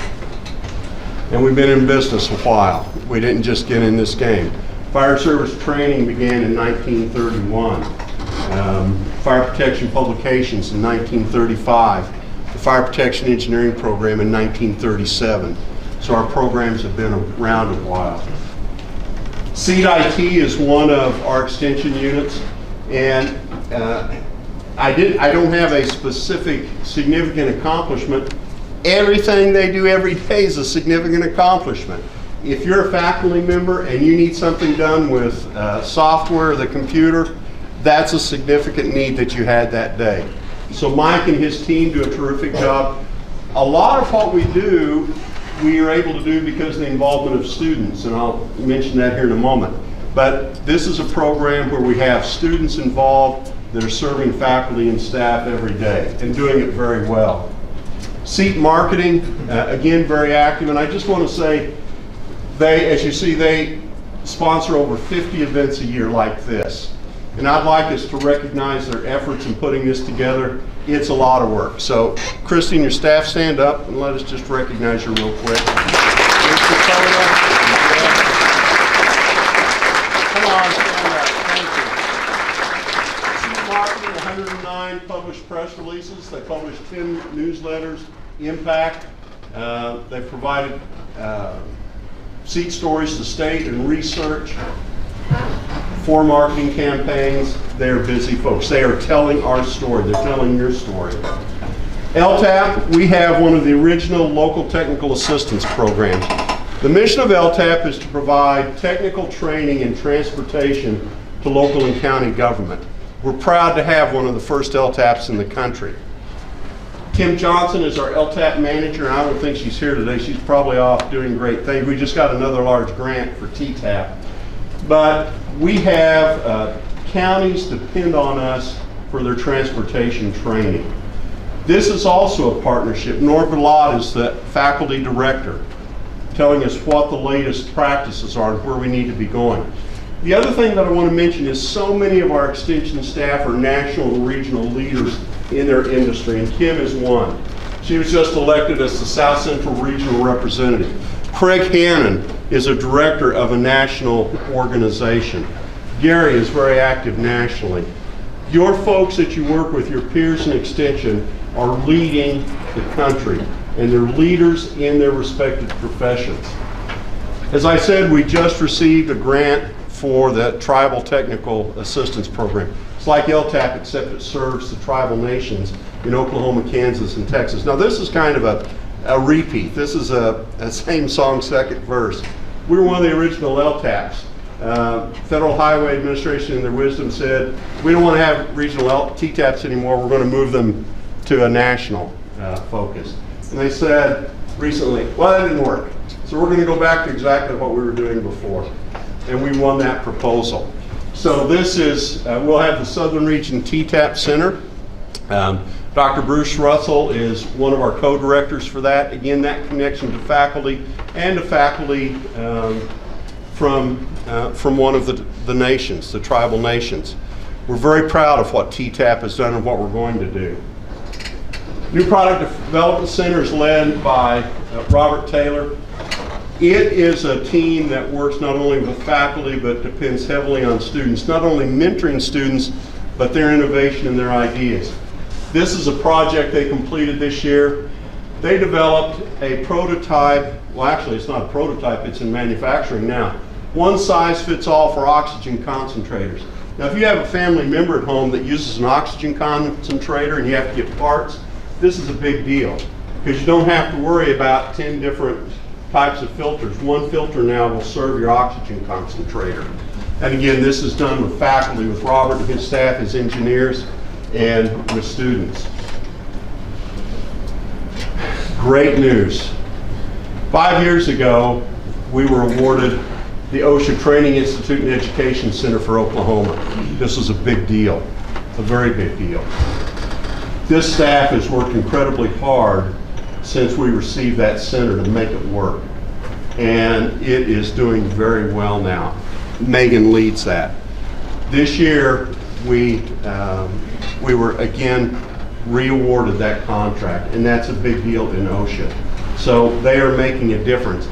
And we've been in business a while. We didn't just get in this game. Fire service training began in 1931. Fire Protection Publications in 1935. The Fire Protection Engineering Program in 1937. So our programs have been around a while. CEAT IT is one of our extension units, and I don't have a specific significant accomplishment. Everything they do every day is a significant accomplishment. If you're a faculty member and you need something done with software or the computer, that's a significant need that you had that day. So Mike and his team do a terrific job. A lot of what we do, we are able to do because of the involvement of students, and I'll mention that here in a moment. But this is a program where we have students involved that are serving faculty and staff every day and doing it very well. CEAT marketing, again, very active, and I just want to say, as you see, they sponsor over 50 events a year like this. And I'd like us to recognize their efforts in putting this together. It's a lot of work. So, Christy and your staff, stand up and let us just recognize you real quick. Mr. Coda. Come on, stand up. Thank you. CEAT Marketing, 109 published press releases. They published 10 newsletters. Impact. They've provided CEAT stories to state and research. 4 marketing campaigns. They are busy folks. They are telling our story. They're telling your story. LTAP, we have one of the original local technical assistance programs. The mission of LTAP is to provide technical training and transportation to local and county government. We're proud to have one of the first LTAPs in the country. Kim Johnson is our LTAP manager, and I don't think she's here today. She's probably off doing great things. We just got another large grant for TTAP. But we have counties depend on us for their transportation training. This is also a partnership. Norm Bilad is the faculty director, telling us what the latest practices are and where we need to be going. The other thing that I want to mention is so many of our extension staff are national and regional leaders in their industry, and Kim is one. She was just elected as the South Central Regional Representative. Craig Hannon is a director of a national organization. Gary is very active nationally. Your folks that you work with, your peers in Extension, are leading the country, and they're leaders in their respective professions. As I said, we just received a grant for the Tribal Technical Assistance Program. It's like LTAP, except it serves the tribal nations in Oklahoma, Kansas, and Texas. Now this is kind of a repeat. This is a same song, second verse. We were one of the original LTAPs. Federal Highway Administration in their wisdom said, we don't want to have regional TTAPs anymore, we're going to move them to a national focus. And they said recently, well, that didn't work. So we're going to go back to exactly what we were doing before. And we won that proposal. So this is, we'll have the Southern Region TTAP Center. Dr. Bruce Russell is one of our co-directors for that. Again, that connection to faculty and to faculty from one of the nations, the tribal nations. We're very proud of what TTAP has done and what we're going to do. New Product Development Center is led by Robert Taylor. It is a team that works not only with faculty, but depends heavily on students, not only mentoring students, but their innovation and their ideas. This is a project they completed this year. They developed a prototype, well actually it's not a prototype, it's in manufacturing now. One size fits all for oxygen concentrators. Now if you have a family member at home that uses an oxygen concentrator and you have to get parts, this is a big deal because you don't have to worry about 10 different types of filters. One filter now will serve your oxygen concentrator. And again, this is done with faculty, with Robert and his staff, his engineers, and with students. Great news. 5 years ago, we were awarded the OSHA Training Institute and Education Center for Oklahoma. This was a big deal, a very big deal. This staff has worked incredibly hard since we received that center to make it work. And it is doing very well now. Megan leads that. This year, we were again re-awarded that contract, and that's a big deal in OSHA. So they are making a difference.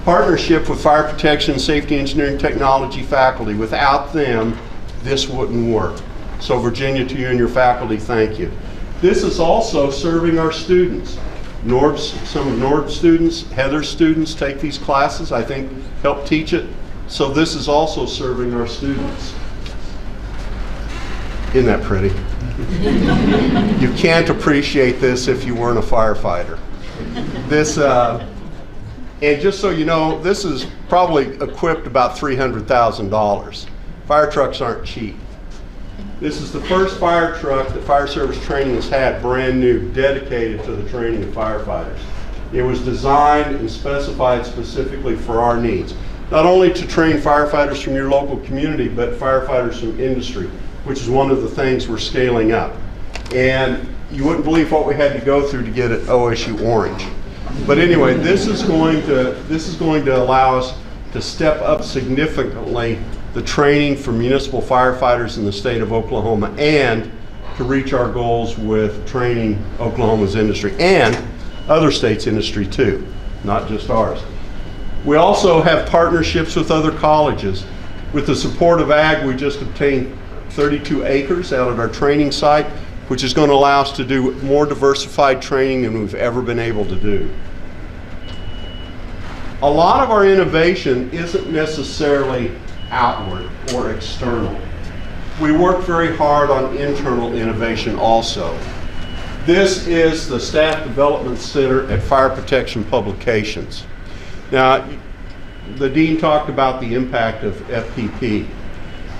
Partnership with fire protection, safety engineering, technology faculty. Without them, this wouldn't work. So Virginia, to you and your faculty, thank you. This is also serving our students. Some of Nord's students, Heather's students take these classes, I think help teach it. So this is also serving our students. Isn't that pretty? You can't appreciate this if you weren't a firefighter. This, and just so you know, this is probably equipped about $300,000. Fire trucks aren't cheap. This is the first fire truck that fire service training has had, brand new, dedicated to the training of firefighters. It was designed and specified specifically for our needs. Not only to train firefighters from your local community, but firefighters from industry, which is one of the things we're scaling up. And you wouldn't believe what we had to go through to get it OSU orange. But anyway, this is going to allow us to step up significantly the training for municipal firefighters in the state of Oklahoma and to reach our goals with training Oklahoma's industry and other states' industry too, not just ours. We also have partnerships with other colleges. With the support of AG, we just obtained 32 acres out at our training site, which is going to allow us to do more diversified training than we've ever been able to do. A lot of our innovation isn't necessarily outward or external. We work very hard on internal innovation also. This is the Staff Development Center at Fire Protection Publications. Now, the Dean talked about the impact of FPP.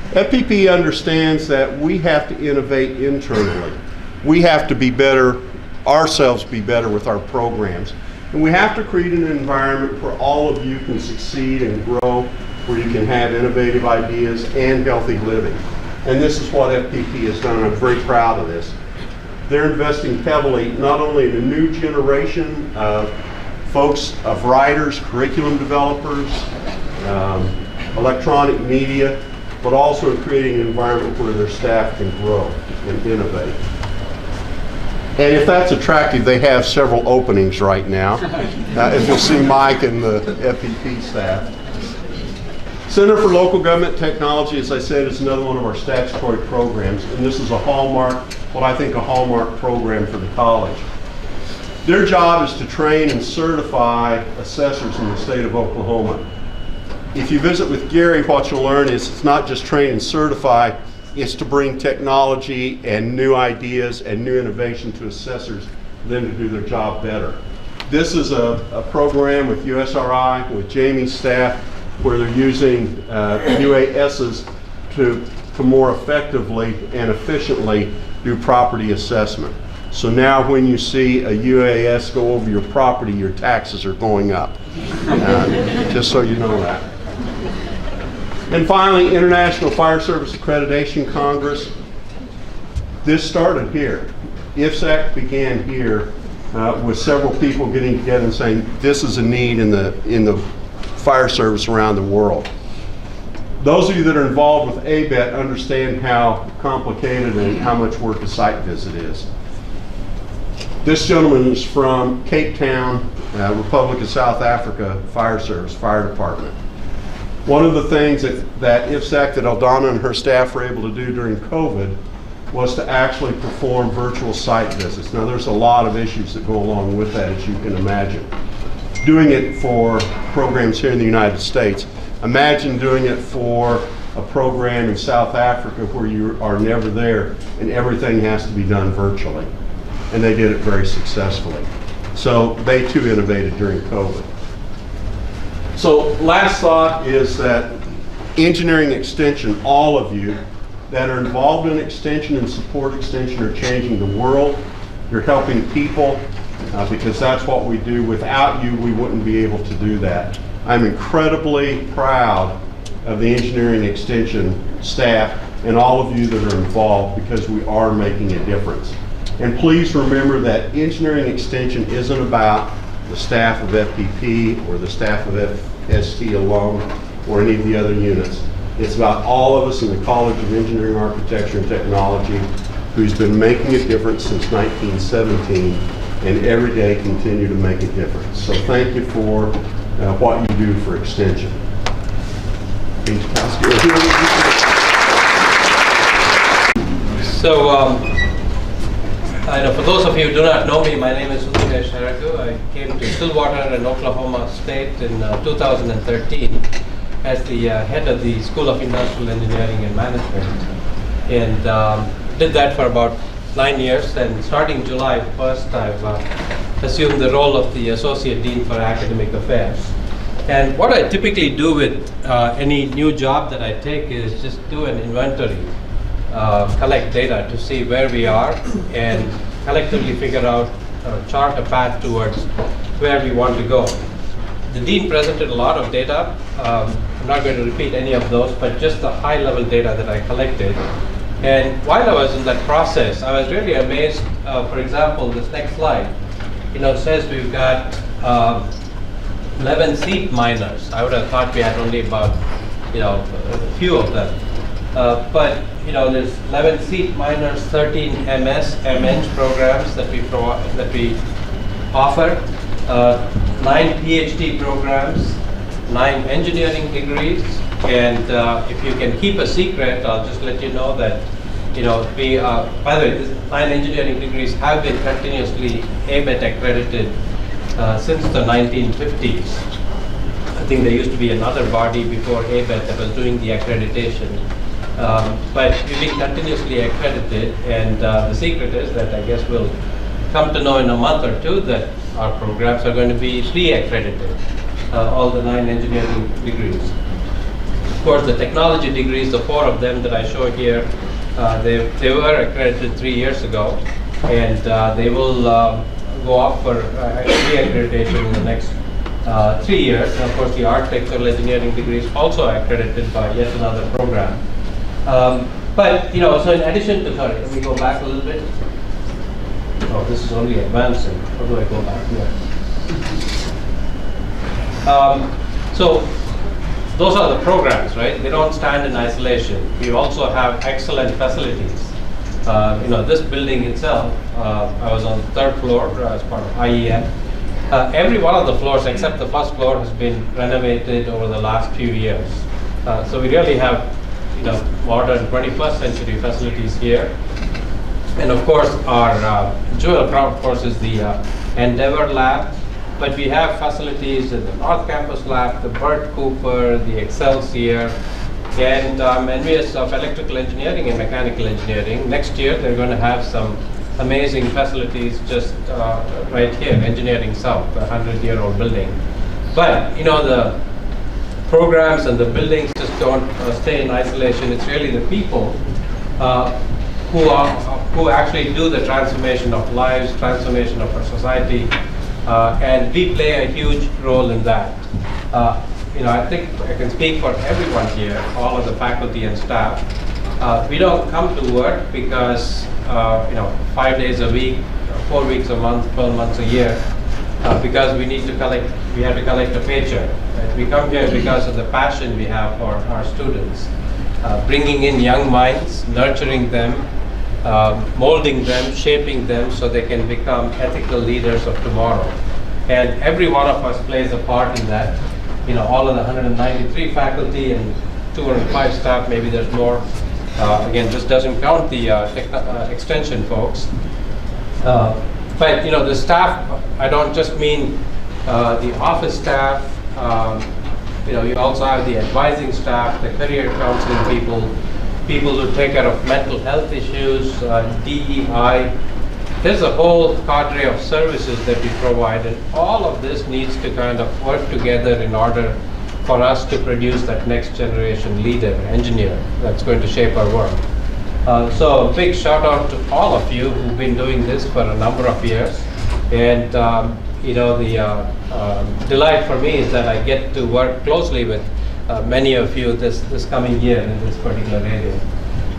FPP understands that we have to innovate internally. We have to be better, ourselves be better with our programs. And we have to create an environment where all of you can succeed and grow, where you can have innovative ideas and healthy living. And this is what FPP has done. I'm very proud of this. They're investing heavily not only in a new generation of folks, of writers, curriculum developers, electronic media, but also in creating an environment where their staff can grow and innovate. And if that's attractive, they have several openings right now. If you'll see Mike and the FPP staff. Center for Local Government Technology, as I said, is another one of our statutory programs, and this is a hallmark, what I think a hallmark program for the college. Their job is to train and certify assessors in the state of Oklahoma. If you visit with Gary, what you'll learn is it's not just train and certify, is to bring technology and new ideas and new innovation to assessors for them to do their job better. This is a program with USRI, with Jamie's staff, where they're using UASs to more effectively and efficiently do property assessment. So now when you see a UAS go over your property, your taxes are going up. Just so you know that. And finally, International Fire Service Accreditation Congress. This started here. IFSAC began here with several people getting together and saying this is a need in the fire service around the world. Those of you that are involved with ABET understand how complicated and how much work a site visit is. This gentleman is from Cape Town, Republic of South Africa Fire Service, Fire Department. One of the things that IFSAC, that Aldana and her staff were able to do during COVID was to actually perform virtual site visits. Now there's a lot of issues that go along with that, as you can imagine. Doing it for programs here in the United States. Imagine doing it for a program in South Africa where you are never there and everything has to be done virtually. And they did it very successfully. So they too innovated during COVID. So last thought is that engineering extension, all of you that are involved in extension and support extension, are changing the world. You're helping people because that's what we do. Without you, we wouldn't be able to do that. I'm incredibly proud of the engineering extension staff and all of you that are involved, because we are making a difference. And please remember that engineering extension isn't about the staff of FPP or the staff of FST alone or any of the other units. It's about all of us in the College of Engineering, Architecture, and Technology who's been making a difference since 1917 and every day continue to make a difference. So thank you for what you do for extension. So, for those of you who do not know me, my name is Sudhir Sharagu. I came to Stillwater in Oklahoma State in 2013 as the head of the School of Industrial Engineering and Management, and did that for about 9 years. And starting July 1st, I've assumed the role of the Associate Dean for Academic Affairs. And what I typically do with any new job that I take is just do an inventory. Collect data to see where we are and collectively figure out, chart a path towards where we want to go. The Dean presented a lot of data. I'm not going to repeat any of those, but just the high level data that I collected. And while I was in that process, I was really amazed. For example, this next slide, says we've got 11 CEAT miners. I would have thought we had only about, a few of them. But there's 11 CEAT miners, 13 MS, MNG programs that we offer, 9 PhD programs, 9 engineering degrees, and if you can keep a secret, I'll just let you know that we, by the way, these 9 engineering degrees have been continuously ABET accredited since the 1950s. I think there used to be another body before ABET that was doing the accreditation. But we've been continuously accredited, and the secret is that I guess we'll come to know in a month or two that our programs are going to be re-accredited, all the 9 engineering degrees. Of course, the technology degrees, the 4 of them that I show here, they were accredited 3 years ago, and they will go up for re-accreditation in the next 3 years. And of course, the architectural engineering degrees also accredited by yet another program. But so in addition to, sorry, let me go back a little bit. Oh, this is only advancing. How do I go back here? So those are the programs, right? They don't stand in isolation. We also have excellent facilities. This building itself, I was on the 3rd floor as part of IEM. Every one of the floors except the 1st floor has been renovated over the last few years. So we really have modern 21st century facilities here. And of course, our jewel crown, of course, is the Endeavor Lab. But we have facilities in the North Campus Lab, the Burt Cooper, the Excelsior, And I'm envious of electrical engineering and mechanical engineering. Next year, they're going to have some amazing facilities just right here, Engineering South, a 100-year-old building. But, you know, the programs and the buildings just don't stay in isolation. It's really the people who actually do the transformation of lives, transformation of our society, and we play a huge role in that. You know, I think I can speak for everyone here, all of the faculty and staff. We don't come to work because, you know, 5 days a week, 4 weeks a month, 12 months a year, because we have to collect a paycheck. Right? We come here because of the passion we have for our students, bringing in young minds, nurturing them, molding them, shaping them so they can become ethical leaders of tomorrow. And every one of us plays a part in that. You know, all of the 193 faculty and 205 staff, maybe there's more. Again, this doesn't count the extension folks. But, you know, the staff, I don't just mean the office staff. You know, you also have the advising staff, the career counseling people who take care of mental health issues, DEI. There's a whole cadre of services that we provide, and all of this needs to kind of work together in order for us to produce that next generation leader, engineer, that's going to shape our world. So a big shout out to all of you who've been doing this for a number of years. And you know, the delight for me is that I get to work closely with many of you this coming year in this particular area.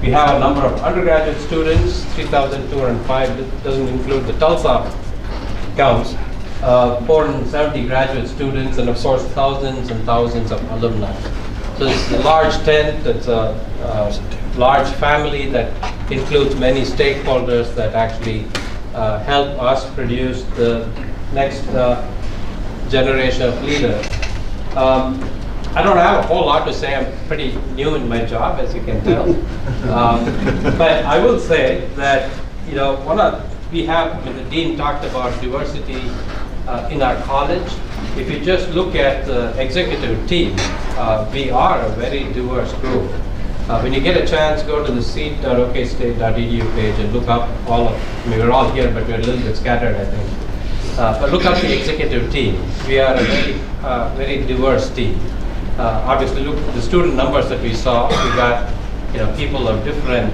We have a number of undergraduate students, 3,205, it doesn't include the Tulsa counts, 470 graduate students, and of course thousands and thousands of alumni. So it's a large tent, it's a large family that includes many stakeholders that actually help us produce the next generation of leaders. I don't have a whole lot to say. I'm pretty new in my job, as you can tell. But I will say that, you know, the dean talked about diversity in our college. If you just look at the executive team, we are a very diverse group. When you get a chance, go to the CEAT.okstate.edu page and look up we're all here, but we're a little bit scattered, I think. But look up the executive team. We are a very diverse team. Obviously, look at the student numbers that we saw. We got, you know, people of different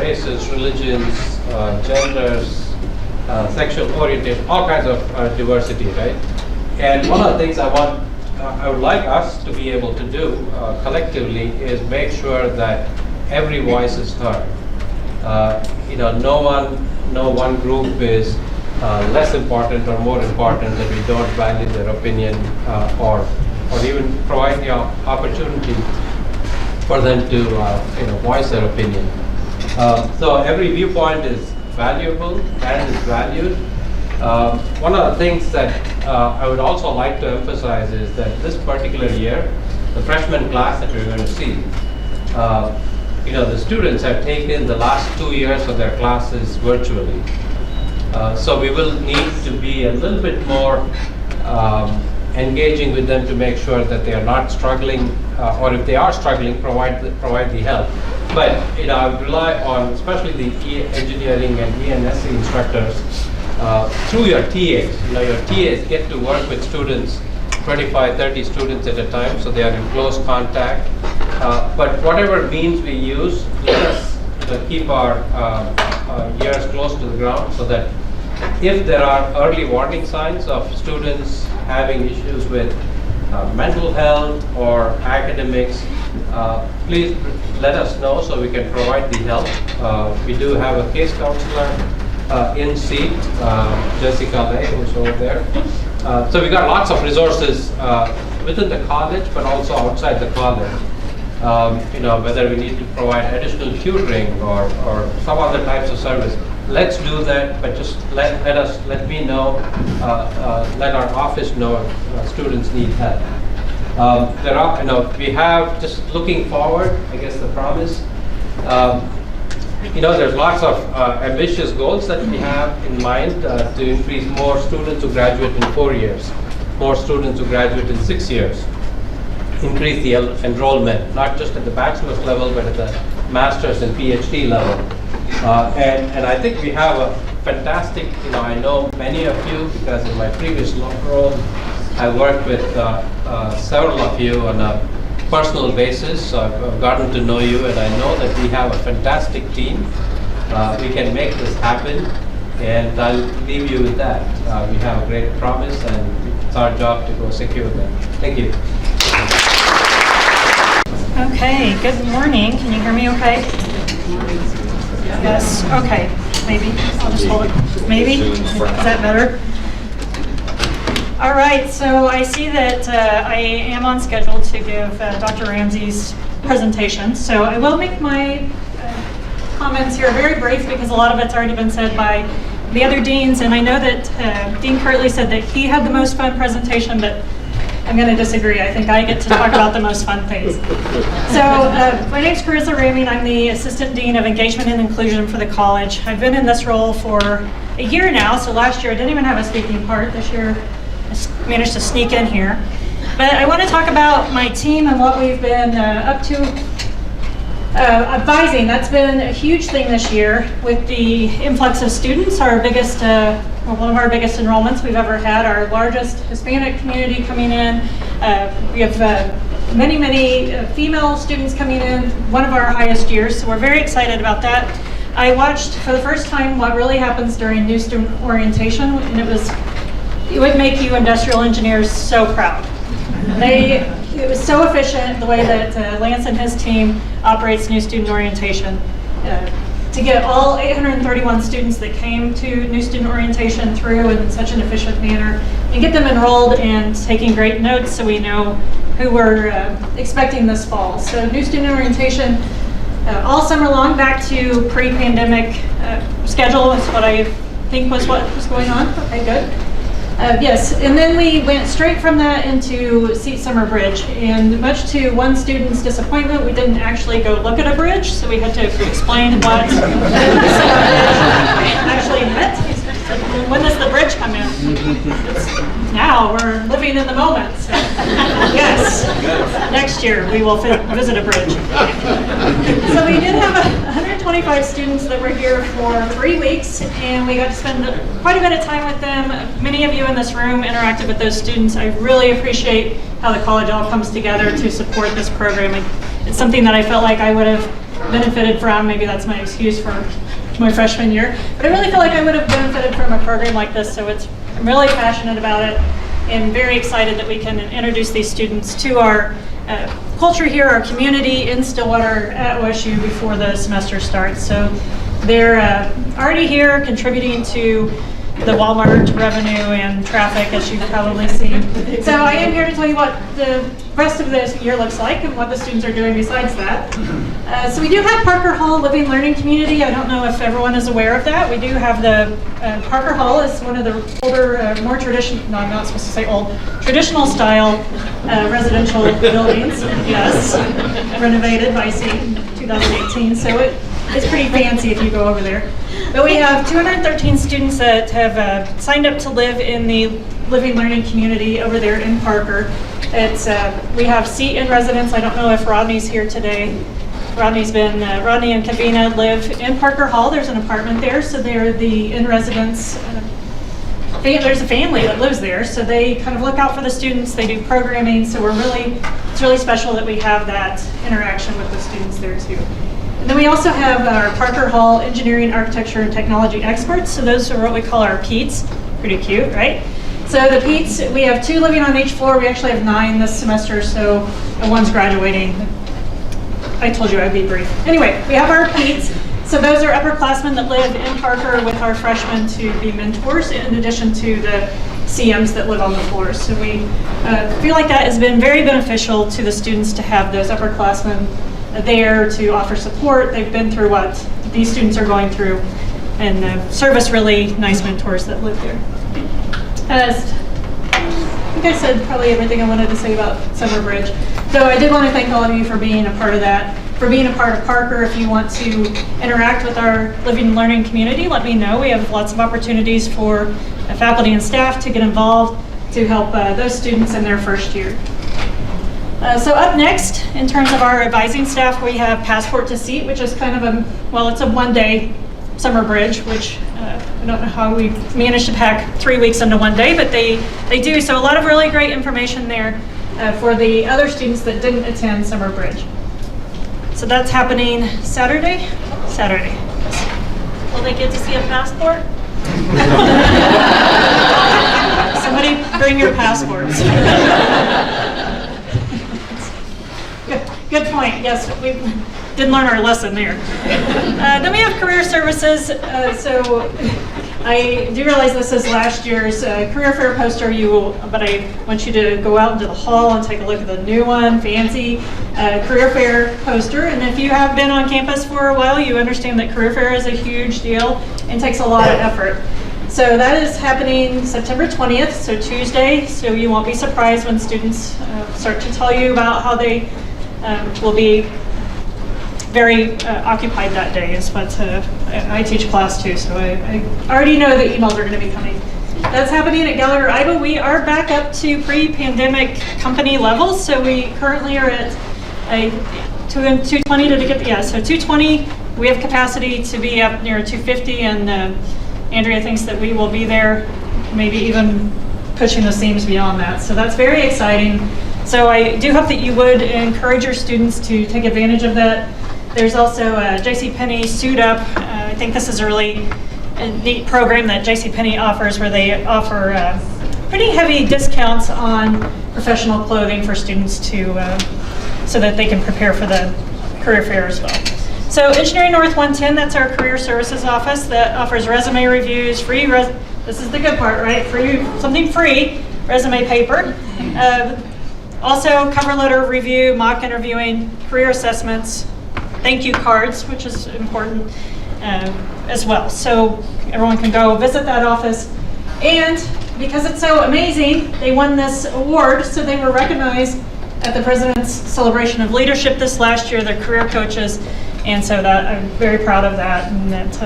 races, religions, genders, sexual orientation, all kinds of diversity, right? And one of the things I would like us to be able to do collectively is make sure that every voice is heard. You know, no one group is less important or more important, that we don't value their opinion or even provide the opportunity for them to you know, voice their opinion. So every viewpoint is valuable and is valued. One of the things that I would also like to emphasize is that this particular year, the freshman class that we're going to see, you know, the students have taken the last 2 years of their classes virtually. So we will need to be a little bit more engaging with them to make sure that they are not struggling, or if they are struggling, provide the help. But, you know, I would rely on especially the engineering and ENSC instructors through your TAs. You know, your TAs get to work with students, 25, 30 students at a time, so they are in close contact. But whatever means we use, let us keep our ears close to the ground, so that if there are early warning signs of students having issues with mental health or academics, please let us know so we can provide the help. We do have a case counselor in CEAT, Jessica Lay, who's over there. So we got lots of resources within the college, but also outside the college. You know, whether we need to provide additional tutoring or some other types of service, let's do that. But just let me know, let our office know if students need help. There are, you know, we have, just looking forward, I guess the promise. You know, there's lots of ambitious goals that we have in mind to increase more students who graduate in 4 years, more students who graduate in 6 years. increase the enrollment, not just at the bachelor's level, but at the master's and PhD level. And I think we have a fantastic, I know many of you because in my previous role, I worked with several of you on a personal basis, so I've gotten to know you, and I know that we have a fantastic team. We can make this happen, and I'll leave you with that. We have a great promise, and it's our job to go secure that. Thank you. Okay, good morning. Can you hear me okay? Yes, okay, maybe. I'll just hold it. Maybe? Is that better? All right, so I see that I am on schedule to give Dr. Ramsey's presentation. So I will make my comments here very brief because a lot of it's already been said by the other deans. And I know that Dean Kirtley said that he had the most fun presentation, but I'm going to disagree. I think I get to talk about the most fun things. So my name's Carissa Ramey, and I'm the Assistant Dean of Engagement and Inclusion for the college. I've been in this role for a year now, so last year I didn't even have a speaking part. This year I managed to sneak in here. But I want to talk about my team and what we've been up to advising. That's been a huge thing this year with the influx of students, our biggest one of our biggest enrollments we've ever had, our largest Hispanic community coming in. We have many female students coming in, one of our highest years, so we're very excited about that. I watched for the first time what really happens during new student orientation, and it would make you industrial engineers so proud. It was so efficient the way that Lance and his team operates new student orientation. To get all 831 students that came to new student orientation through in such an efficient manner and get them enrolled and taking great notes so we know who we're expecting this fall. So new student orientation all summer long, back to pre-pandemic schedule is what I think was what was going on. Okay, good. Yes, and then we went straight from that into CEAT Summer Bridge, and much to one student's disappointment, we didn't actually go look at a bridge, so we had to explain what the Summer Bridge actually meant. When does the bridge come in? It's now, we're living in the moment. So. Yes, next year we will visit a bridge. So we did have 125 students that were here for 3 weeks, and we got to spend quite a bit of time with them. Many of you in this room interacted with those students. I really appreciate how the college all comes together to support this program. It's something that I felt like I would have benefited from. Maybe that's my excuse for my freshman year, but I really feel like I would have benefited from a program like this, so I'm really passionate about it and very excited that we can introduce these students to our culture here, our community in Stillwater at OSU before the semester starts. So they're already here contributing to the Walmart revenue and traffic, as you've probably seen. So I am here to tell you what the rest of this year looks like and what the students are doing besides that. So we do have Parker Hall Living Learning Community. I don't know if everyone is aware of that. We do have the Parker Hall is one of the older, more traditional, no, I'm not supposed to say old, traditional style residential buildings. Yes, renovated by CEAT in 2018. So it's pretty fancy if you go over there. But we have 213 students that have signed up to live in the Living Learning Community over there in Parker. We have CEAT in residence. I don't know if Rodney's here today. Rodney and Kavina live in Parker Hall. There's an apartment there, so they're the in residence. There's a family that lives there, so they kind of look out for the students. They do programming, so it's really special that we have that interaction with the students there too. And then we also have our Parker Hall Engineering, Architecture, and Technology experts. So those are what we call our PEATs. Pretty cute, right? So the PEATs, we have 2 living on each floor. We actually have 9 this semester, so one's graduating. I told you I'd be brief. Anyway, we have our PEATs. So those are upperclassmen that live in Parker with our freshmen to be mentors, in addition to the CMs that live on the floors. So we feel like that has been very beneficial to the students to have those upperclassmen there to offer support. They've been through what these students are going through and serve us really nice mentors that live there. I think I said probably everything I wanted to say about Summer Bridge. So I did want to thank all of you for being a part of that, for being a part of Parker. If you want to interact with our Living and Learning community, let me know. We have lots of opportunities for faculty and staff to get involved to help those students in their first year. So up next, in terms of our advising staff, we have Passport to CEAT, which is kind of it's a one-day summer bridge, which I don't know how we managed to pack 3 weeks into one day, but they do. So a lot of really great information there for the other students that didn't attend summer bridge. So that's happening Saturday. Will they get to see a passport? Somebody bring your passports. Good point. Yes, we didn't learn our lesson there. Then we have career services. So I do realize this is last year's career fair poster. But I want you to go out into the hall and take a look at the new one, fancy career fair poster. And if you have been on campus for a while, you understand that career fair is a huge deal and takes a lot of effort. So that is happening September 20th, so Tuesday. So you won't be surprised when students start to tell you about how they will be very occupied that day. Is what I teach class too, so I already know the emails are going to be coming. That's happening at Gallagher Iba. We are back up to pre-pandemic company levels, so we currently are at 220 to get, yeah, so 220. We have capacity to be up near 250, and Andrea thinks that we will be there, maybe even pushing the seams beyond that. So that's very exciting. So I do hope that you would encourage your students to take advantage of that. There's also JCPenney Suit Up. I think this is a really neat program that JCPenney offers, where they offer pretty heavy discounts on professional clothing for students to so that they can prepare for the career fair as well. So Engineering North 110, that's our career services office that offers resume reviews, this is the good part, right? Something free, resume paper. Also cover letter review, mock interviewing, career assessments, thank you cards, which is important as well. So everyone can go visit that office. And because it's so amazing, they won this award, so they were recognized at the President's Celebration of Leadership this last year, their career coaches. And so that I'm very proud of that, and that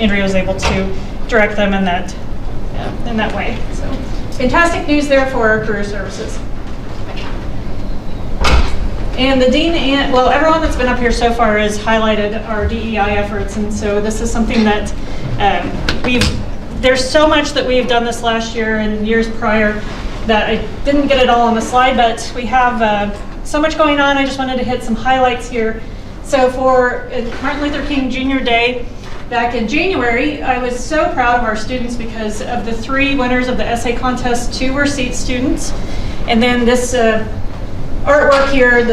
Andrea was able to direct them in that way. So fantastic news there for our career services. And the dean and, well, everyone that's been up here so far has highlighted our DEI efforts, and so this is something that there's so much that we've done this last year and years prior that I didn't get it all on the slide, but we have so much going on. I just wanted to hit some highlights here. So for Martin Luther King Jr. Day, back in January, I was so proud of our students because of the 3 winners of the essay contest. 2 were CEAT students, and then this artwork here,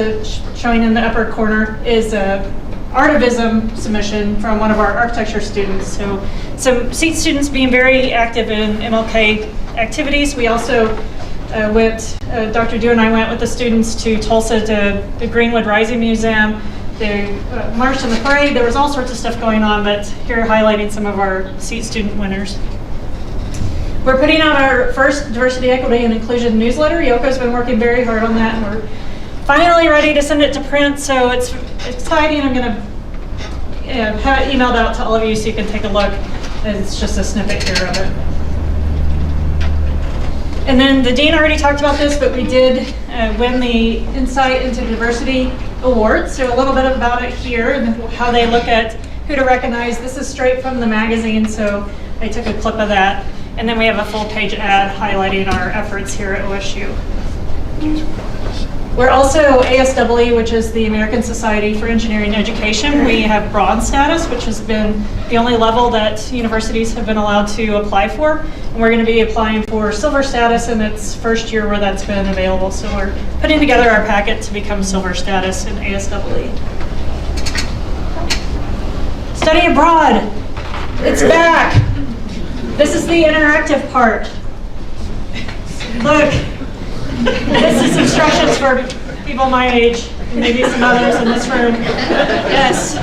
showing in the upper corner, is a artivism submission from one of our architecture students. So some CEAT students being very active in MLK activities. We also Dr. Du and I went with the students to Tulsa to the Greenwood Rising Museum. They marched in the parade. There was all sorts of stuff going on, but here highlighting some of our CEAT student winners. We're putting out our first Diversity, Equity, and Inclusion newsletter. Yoko's been working very hard on that, and we're finally ready to send it to print, so it's exciting. I'm going to have it emailed out to all of you so you can take a look. It's just a snippet here of it. And then the dean already talked about this, but we did win the Insight into Diversity Award. So a little bit about it here and how they look at who to recognize. This is straight from the magazine, so I took a clip of that. And then we have a full page ad highlighting our efforts here at OSU. We're also ASEE, which is the American Society for Engineering Education. We have bronze status, which has been the only level that universities have been allowed to apply for. And we're going to be applying for silver status in its first year where that's been available. So we're putting together our packet to become silver status in ASEE. Study abroad. It's back. This is the interactive part. Look. This is instructions for people my age, maybe some others in this room. Yes,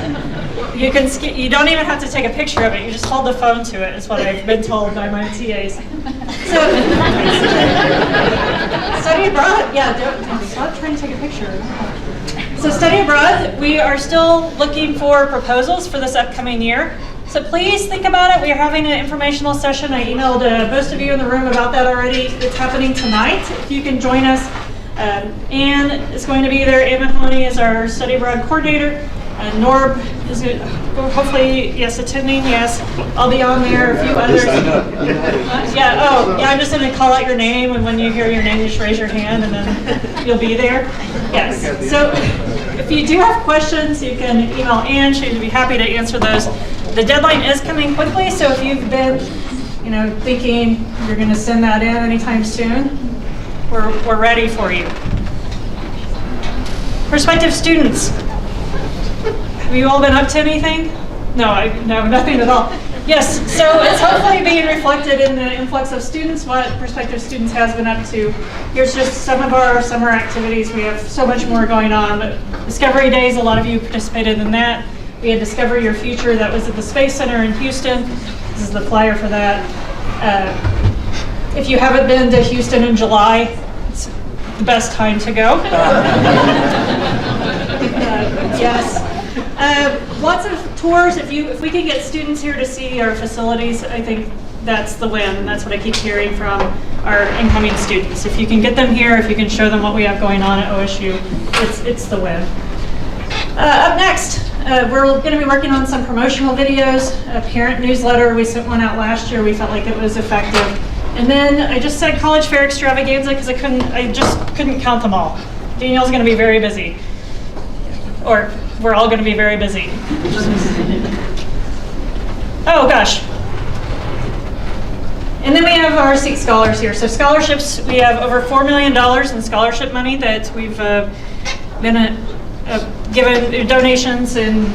you don't even have to take a picture of it. You just hold the phone to it, is what I've been told by my TAs. So, study abroad, yeah, stop trying to take a picture. So study abroad, we are still looking for proposals for this upcoming year. So please think about it. We are having an informational session. I emailed most of you in the room about that already. It's happening tonight. If you can join us Anne is going to be there. Anne Mahoney is our study abroad coordinator. Norb is hopefully, yes, attending, yes. I'll be on there, a few others. I'm just going to call out your name, and when you hear your name, you just raise your hand, and then you'll be there. Yes. So if you do have questions, you can email Anne. She'd be happy to answer those. The deadline is coming quickly, so if you've been, thinking you're going to send that in anytime soon, we're ready for you. Prospective students. Have you all been up to anything? No, nothing at all. Yes, so it's hopefully being reflected in the influx of students, what prospective students has been up to. Here's just some of our summer activities. We have so much more going on, but Discovery Days, a lot of you participated in that. We had Discover Your Future, that was at the Space Center in Houston. This is the flyer for that. If you haven't been to Houston in July, it's the best time to go. Yes. Lots of tours. If we can get students here to see our facilities, I think that's the win. That's what I keep hearing from our incoming students. If you can get them here, if you can show them what we have going on at OSU, it's the win. Up next, we're going to be working on some promotional videos, a parent newsletter. We sent one out last year. We felt like it was effective. And then I just said college fair extravaganza because I just couldn't count them all. Danielle's going to be very busy. Or we're all going to be very busy. Oh gosh. And then we have our CEAT scholars here. So scholarships, we have over $4 million in scholarship money that we've been given donations and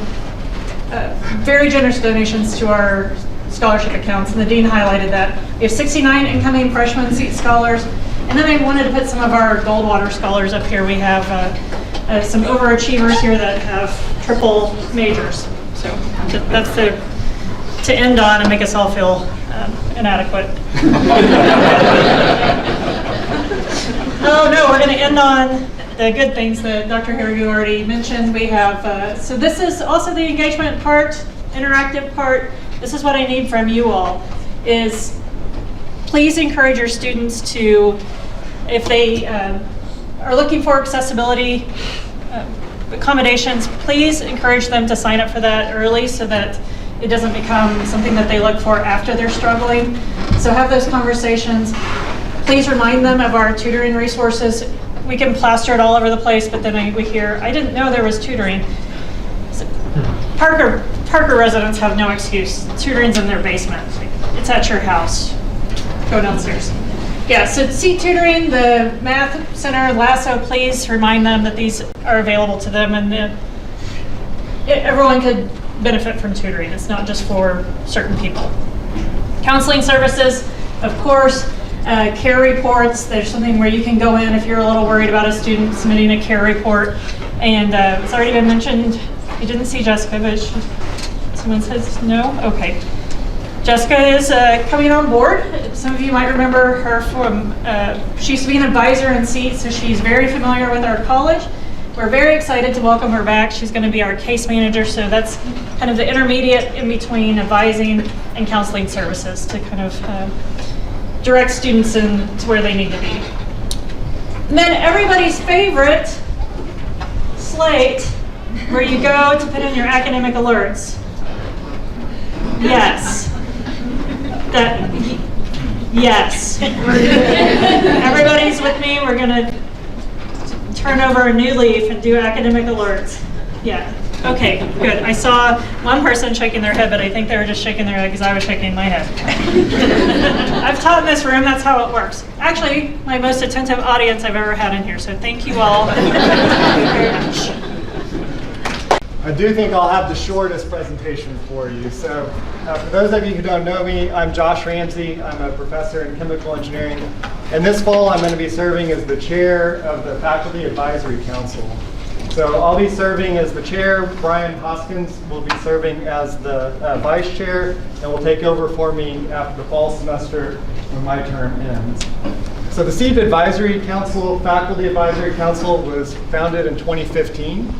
very generous donations to our scholarship accounts. And the dean highlighted that. We have 69 incoming freshman CEAT scholars. And then I wanted to put some of our Goldwater scholars up here. We have some overachievers here that have triple majors. So that's to end on and make us all feel inadequate. Oh no, we're going to end on the good things that Dr. Harigu already mentioned. We have, so this is also the engagement part, interactive part. This is what I need from you all, is please encourage your students to, if they are looking for accessibility accommodations, please encourage them to sign up for that early so that it doesn't become something that they look for after they're struggling. So have those conversations. Please remind them of our tutoring resources. We can plaster it all over the place, but then we hear, I didn't know there was tutoring. So Parker residents have no excuse. Tutoring's in their basement. It's at your house. Go downstairs. Yeah, so CEAT tutoring, the Math Center, LASSO, please remind them that these are available to them and that everyone could benefit from tutoring. It's not just for certain people. Counseling services, of course, care reports. There's something where you can go in if you're a little worried about a student submitting a care report. And it's already been mentioned, you didn't see Jessica, but someone says no? Okay. Jessica is coming on board. Some of you might remember her from, she used to be an advisor in CEAT, so she's very familiar with our college. We're very excited to welcome her back. She's going to be our case manager, so that's kind of the intermediate in between advising and counseling services to kind of direct students in to where they need to be. And then everybody's favorite, Slate, where you go to put in your academic alerts. Yes. Yes. Everybody's with me. We're going to turn over a new leaf and do academic alerts. Yeah. Okay, good. I saw one person shaking their head, but I think they were just shaking their head because I was shaking my head. I've taught in this room. That's how it works. Actually, my most attentive audience I've ever had in here, so thank you all very much. I do think I'll have the shortest presentation for you. So for those of you who don't know me, I'm Josh Ramsey. I'm a professor in chemical engineering. And this fall, I'm going to be serving as the chair of the Faculty Advisory Council. So I'll be serving as the chair. Brian Hoskins will be serving as the vice chair and will take over for me after the fall semester when my term ends. So the CEAT Advisory Council, Faculty Advisory Council, was founded in 2015.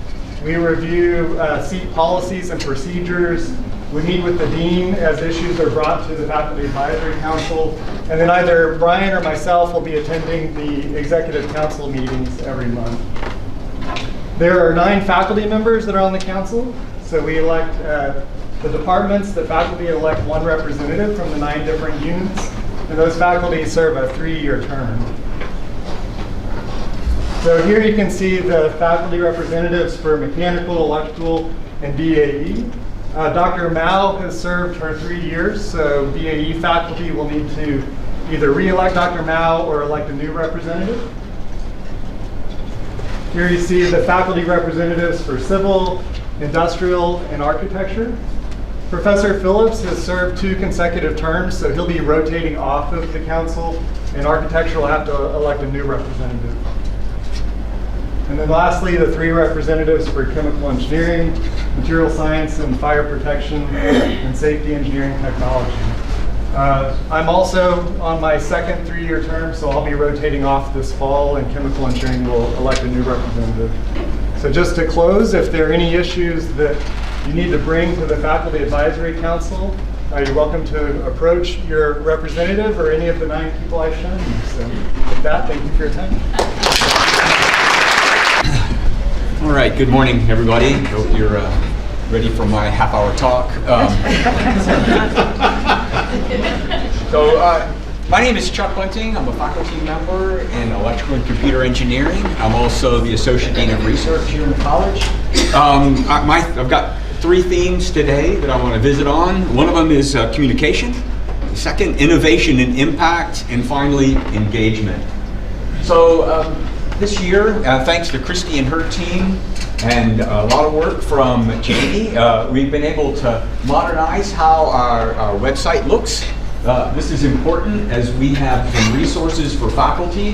We review CEAT policies and procedures, We meet with the dean as issues are brought to the Faculty Advisory Council, and then either Brian or myself will be attending the Executive Council meetings every month. There are 9 faculty members that are on the council, so we elect the departments, the faculty elect 1 representative from the 9 different units, and those faculty serve a 3-year term. So here you can see the faculty representatives for mechanical, electrical, and BAE. Dr. Mao has served her 3 years, so BAE faculty will need to either re-elect Dr. Mao or elect a new representative. Here you see the faculty representatives for civil, industrial, and architecture. Professor Phillips has served 2 consecutive terms, so he'll be rotating off of the council, and architecture will have to elect a new representative. And then lastly, the 3 representatives for chemical engineering, material science, and fire protection, and safety engineering technology. I'm also on my second 3-year term, so I'll be rotating off this fall, and chemical engineering will elect a new representative. So just to close, if there are any issues that you need to bring to the Faculty Advisory Council, you're welcome to approach your representative or any of the 9 people I've shown you. So with that, thank you for your time. All right, good morning, everybody. Hope you're ready for my half-hour talk. My name is Chuck Bunting. I'm a faculty member in electrical and computer engineering. I'm also the Associate Dean of Research here in the college. I've got 3 themes today that I want to visit on. One of them is communication. The second, innovation and impact. And finally, engagement. So this year, thanks to Christy and her team, and a lot of work from Jamie, we've been able to modernize how our website looks. This is important as we have some resources for faculty.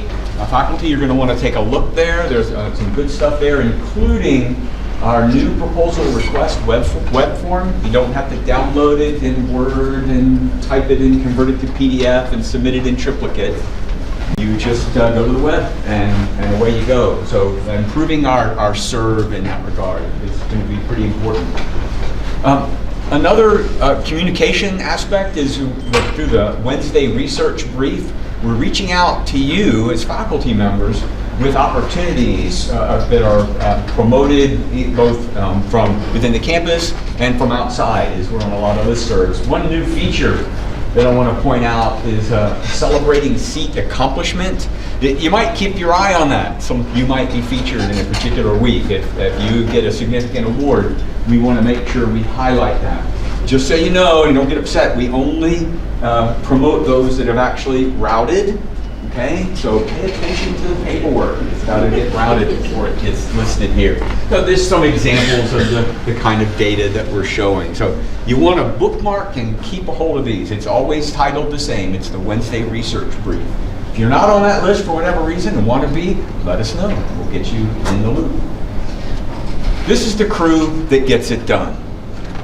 Faculty, you're going to want to take a look there. There's some good stuff there, including our new proposal request web form. You don't have to download it in Word and type it and convert it to PDF and submit it in triplicate. You just go to the web and away you go. So improving our serve in that regard is going to be pretty important. Another communication aspect is through the Wednesday research brief, we're reaching out to you as faculty members with opportunities that are promoted both from within the campus and from outside, as we're on a lot of listservs. One new feature that I want to point out is celebrating CEAT accomplishment. You might keep your eye on that. You might be featured in a particular week. If you get a significant award, we want to make sure we highlight that. Just so you know, and don't get upset, we only promote those that have actually routed. Okay, so pay attention to the paperwork. It's got to get routed before it gets listed here. So there's some examples of the kind of data that we're showing. So you want to bookmark and keep a hold of these. It's always titled the same. It's the Wednesday research brief. If you're not on that list for whatever reason and want to be, let us know. We'll get you in the loop. This is the crew that gets it done.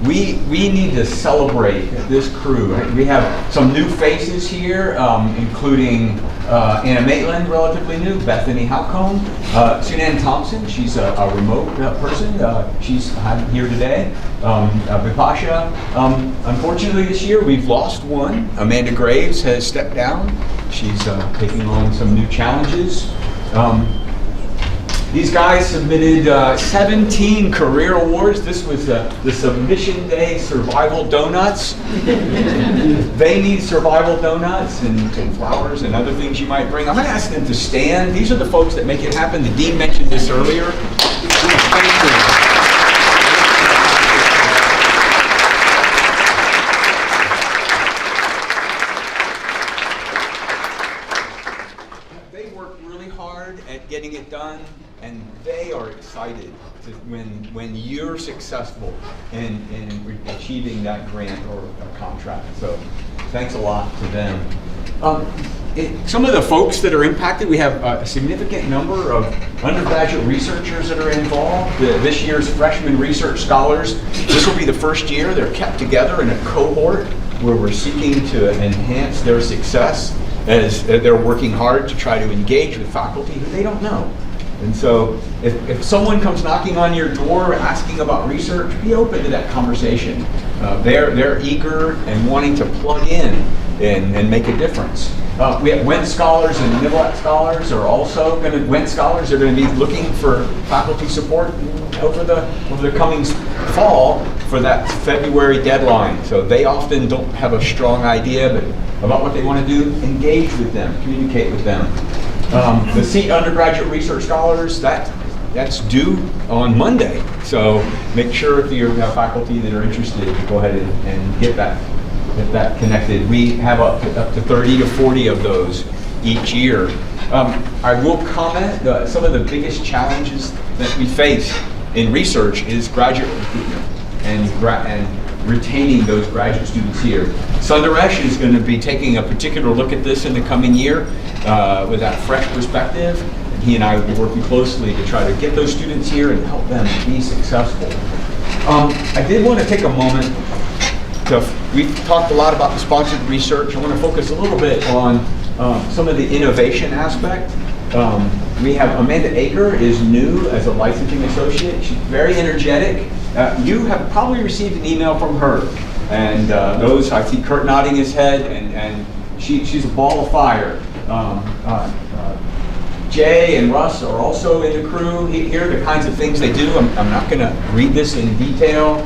We need to celebrate this crew. We have some new faces here, including Anna Maitland, relatively new, Bethany Halcombe, Sunan Thompson, she's a remote person, she's here today, Bipasha. Unfortunately this year we've lost one. Amanda Graves has stepped down. She's taking on some new challenges. These guys submitted 17 career awards. This was the Submission Day Survival Donuts. They need survival donuts and flowers and other things you might bring. I'm going to ask them to stand. These are the folks that make it happen. The dean mentioned this earlier. Thank you. Getting it done, and they are excited when you're successful in achieving that grant or a contract. So thanks a lot to them. Some of the folks that are impacted, we have a significant number of undergraduate researchers that are involved. This year's freshman research scholars, this will be the first year they're kept together in a cohort where we're seeking to enhance their success as they're working hard to try to engage with faculty who they don't know. And so if someone comes knocking on your door asking about research, be open to that conversation. They're eager and wanting to plug in and make a difference. We have Wentz scholars and Niblett scholars are also going to, Wentz scholars are going to be looking for faculty support over the coming fall for that February deadline. So they often don't have a strong idea about what they want to do. Engage with them, communicate with them. The CEAT undergraduate research scholars, that's due on Monday. So make sure if you have faculty that are interested to go ahead and get that connected. We have up to 30 to 40 of those each year. I will comment some of the biggest challenges that we face in research is graduate recruitment and retaining those graduate students here. Sundaresh is going to be taking a particular look at this in the coming year with that fresh perspective. He and I will be working closely to try to get those students here and help them be successful. I did want to take a moment we've talked a lot about the sponsored research. I want to focus a little bit on some of the innovation aspect. We have Amanda Aker is new as a licensing associate. She's very energetic. You have probably received an email from her. And I see Kurt nodding his head, and she's a ball of fire. Jay and Russ are also in the crew. Here are the kinds of things they do. I'm not going to read this in detail.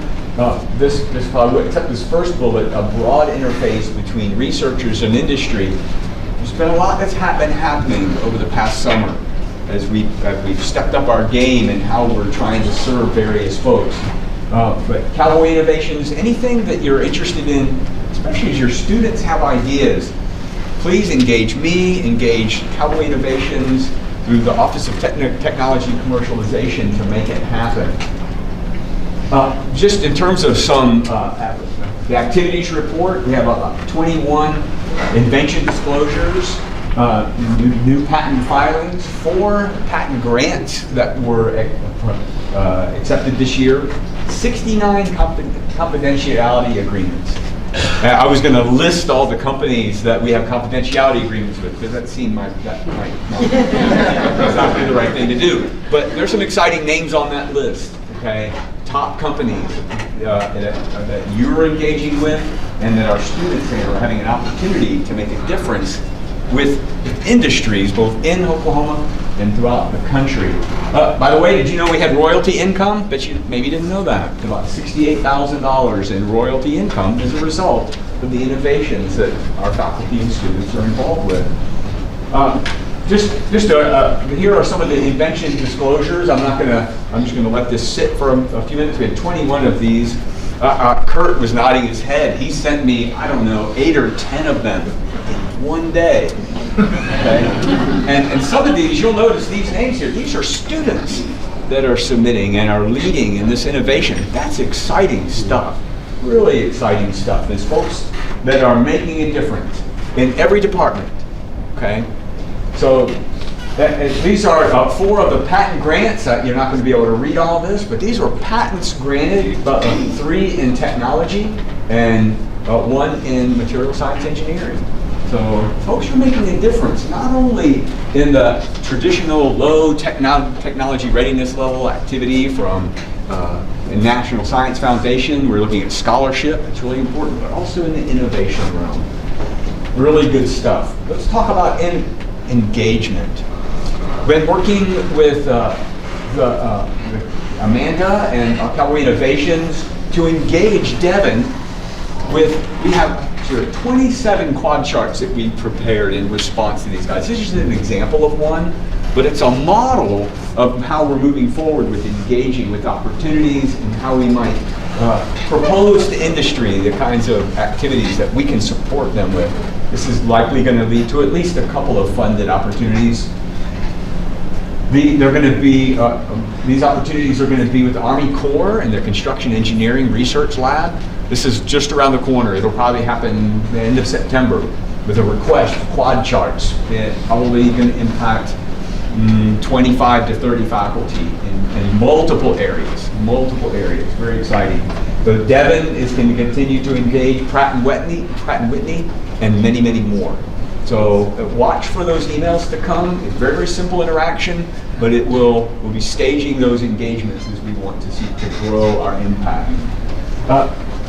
This probably, except this first bullet, a broad interface between researchers and industry. There's been a lot that's been happening over the past summer as we've stepped up our game in how we're trying to serve various folks. But Callaway Innovations, anything that you're interested in, especially as your students have ideas, please engage me, engage Callaway Innovations through the Office of Technology and Commercialization to make it happen. Just in terms of the activities report, we have 21 invention disclosures, new patent filings, 4 patent grants that were accepted this year, 69 confidentiality agreements. I was going to list all the companies that we have confidentiality agreements with, because that seemed that might not be the right thing to do. But there's some exciting names on that list. Okay, top companies that you're engaging with, and that our students are having an opportunity to make a difference with industries both in Oklahoma and throughout the country. By the way, did you know we had royalty income? Bet you maybe didn't know that. About $68,000 in royalty income as a result of the innovations that our faculty and students are involved with. Here are some of the invention disclosures. I'm just gonna let this sit for a few minutes. We had 21 of these. Kurt was nodding his head. He sent me, I don't know, 8 or 10 of them in one day. Okay? And some of these, you'll notice these names here. These are students that are submitting and are leading in this innovation. That's exciting stuff. Really exciting stuff. There's folks that are making a difference in every department. Okay? So these are 4 of the patent grants. You're not going to be able to read all this, but these were patents granted, 3 in technology and 1 in material science engineering. So folks are making a difference, not only in the traditional low technology readiness level activity from the National Science Foundation. We're looking at scholarship, it's really important, but also in the innovation realm. Really good stuff. Let's talk about engagement. Been working with Amanda and Callaway Innovations to engage Devin with, we have 27 quad charts that we prepared in response to these guys. This is an example of one, but it's a model of how we're moving forward with engaging with opportunities and how we might propose to industry the kinds of activities that we can support them with. This is likely going to lead to at least a couple of funded opportunities. They're going to be, these opportunities are going to be with the Army Corps and their Construction Engineering Research Lab. This is just around the corner. It'll probably happen the end of September with a request for quad charts. It's probably going to impact 25 to 30 faculty in multiple areas. Very exciting. So Devin is going to continue to engage Pratt & Whitney, and many, many more. So watch for those emails to come. It's very, very simple interaction, but we'll be staging those engagements as we want to see to grow our impact.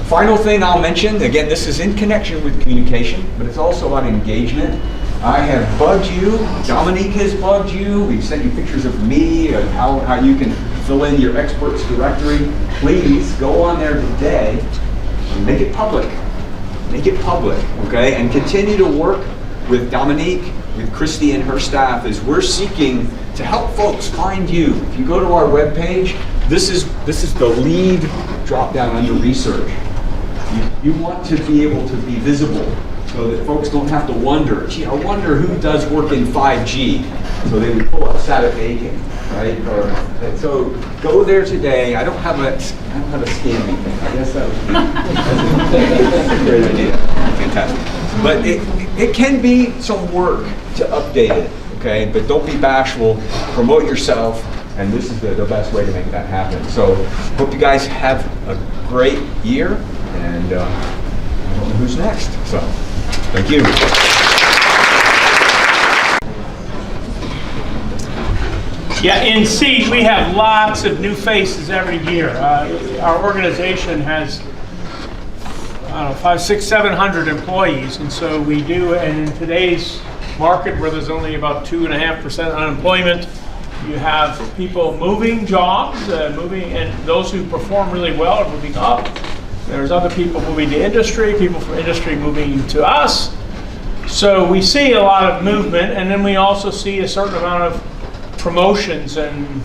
Final thing I'll mention, again, this is in connection with communication, but it's also about engagement. I have bugged you, Dominique has bugged you, we've sent you pictures of me and how you can fill in your experts directory. Please go on there today and make it public. Make it public, okay? And continue to work with Dominique, with Christy and her staff as we're seeking to help folks find you. If you go to our webpage, this is the lead drop down under research. You want to be able to be visible so that folks don't have to wonder, gee, I wonder who does work in 5G. So they would pull up Saturday Bacon, right? So go there today. I don't have a scanning thing. I guess that's a great idea. Fantastic. But it can be some work to update it, okay? But don't be bashful. Promote yourself. And this is the best way to make that happen. So hope you guys have a great year. And I don't know who's next. So thank you. Yeah, in CEAT, we have lots of new faces every year. Our organization has, I don't know, 500, 600, 700 employees, and so we do, and in today's market where there's only about 2.5% unemployment, you have people moving jobs, and those who perform really well are moving up. There's other people moving to industry, people from industry moving to us. So we see a lot of movement, and then we also see a certain amount of promotions and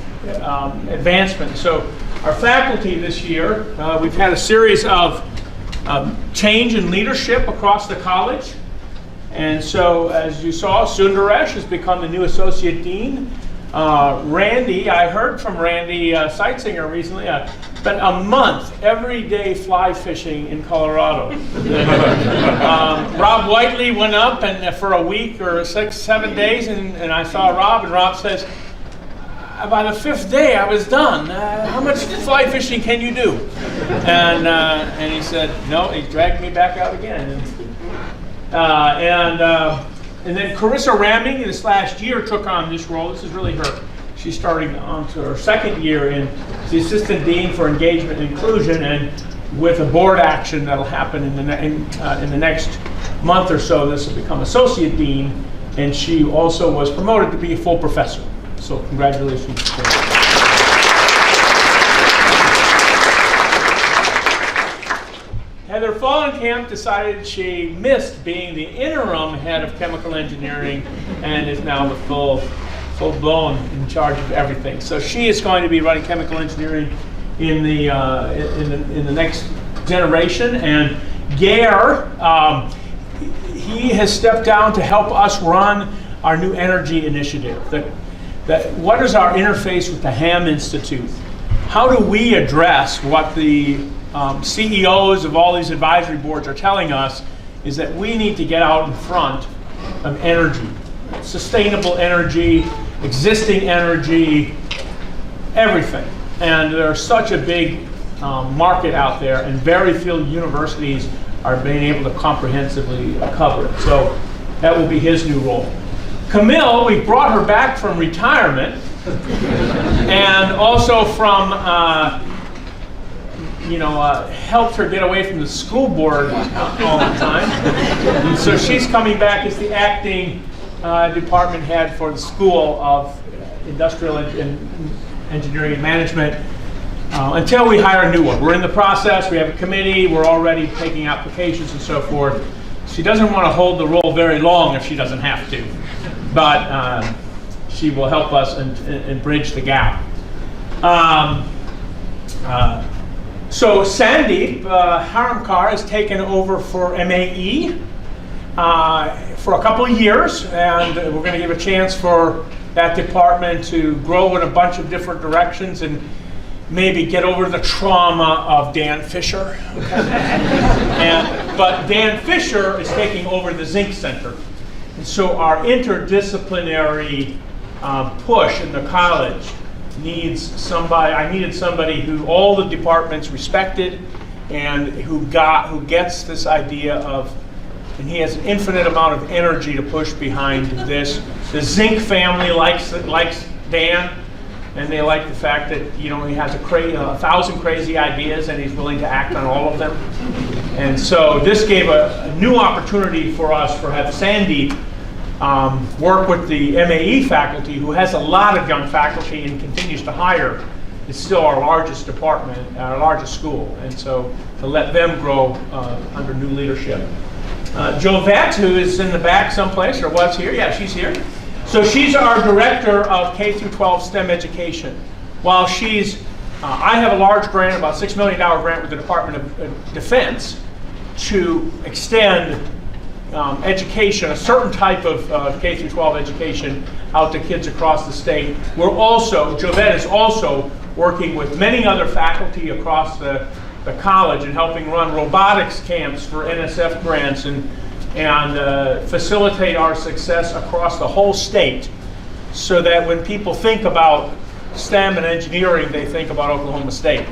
advancement. So our faculty this year, we've had a series of change in leadership across the college. And so as you saw, Sundaresh has become the new associate dean. Randy, I heard from Randy Seitzinger recently, spent a month every day fly fishing in Colorado. Rob Whiteley went up and for a week or 6, 7 days, and I saw Rob, and Rob says, by the 5th day I was done. How much fly fishing can you do? And he said, no, he dragged me back out again. And then Carissa Ramming this last year took on this role. This is really her. She's starting on to her 2nd year in the Assistant Dean for Engagement and Inclusion, and with a board action that'll happen in the next month or so, this will become Associate Dean, and she also was promoted to be a full professor. So congratulations. Heather Fallenkamp decided she missed being the interim head of chemical engineering and is now the full-blown in charge of everything. So she is going to be running chemical engineering in the next generation. And Gare, he has stepped down to help us run our new energy initiative. What is our interface with the Ham Institute? How do we address what the CEOs of all these advisory boards are telling us is that we need to get out in front of energy, sustainable energy, existing energy, everything. And there's such a big market out there, and very few universities are being able to comprehensively cover it. So that will be his new role. Camille, we brought her back from retirement and also from helped her get away from the school board all the time. And so she's coming back as the acting department head for the School of Industrial Engineering and Management until we hire a new one. We're in the process. We have a committee. We're already taking applications and so forth. She doesn't want to hold the role very long if she doesn't have to, but she will help us and bridge the gap. So Sandeep Haramkar has taken over for MAE for a couple of years, and we're going to give a chance for that department to grow in a bunch of different directions and maybe get over the trauma of Dan Fisher. But Dan Fisher is taking over the Zinc Center. And so our interdisciplinary push in the college needs somebody. I needed somebody who all the departments respected and who gets this idea of and he has an infinite amount of energy to push behind this. The Zink family likes Dan, and they like the fact that he has 1,000 crazy ideas, and he's willing to act on all of them. And so this gave a new opportunity for us to have Sandy work with the MAE faculty, who has a lot of young faculty and continues to hire. It's still our largest department, our largest school, and so to let them grow under new leadership. Jovette, who is in the back someplace, or was here, yeah, she's here. So she's our director of K through 12 STEM education. While I have a large grant, about $6 million grant with the Department of Defense to extend education, a certain type of K through 12 education out to kids across the state. Jovette is also working with many other faculty across the college and helping run robotics camps for NSF grants and facilitate our success across the whole state, so that when people think about STEM and engineering, they think about Oklahoma State,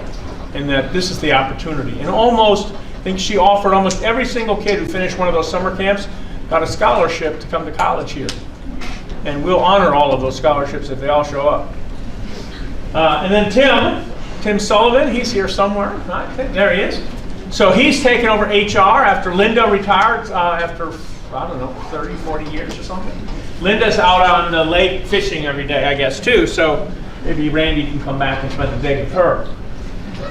and that this is the opportunity. And I think she offered almost every single kid who finished one of those summer camps got a scholarship to come to college here. And we'll honor all of those scholarships if they all show up. And then Tim Sullivan, he's here somewhere. There he is. So he's taken over HR after Linda retired after, 30, 40 years or something. Linda's out on the lake fishing every day, I guess, too. So maybe Randy can come back and spend the day with her.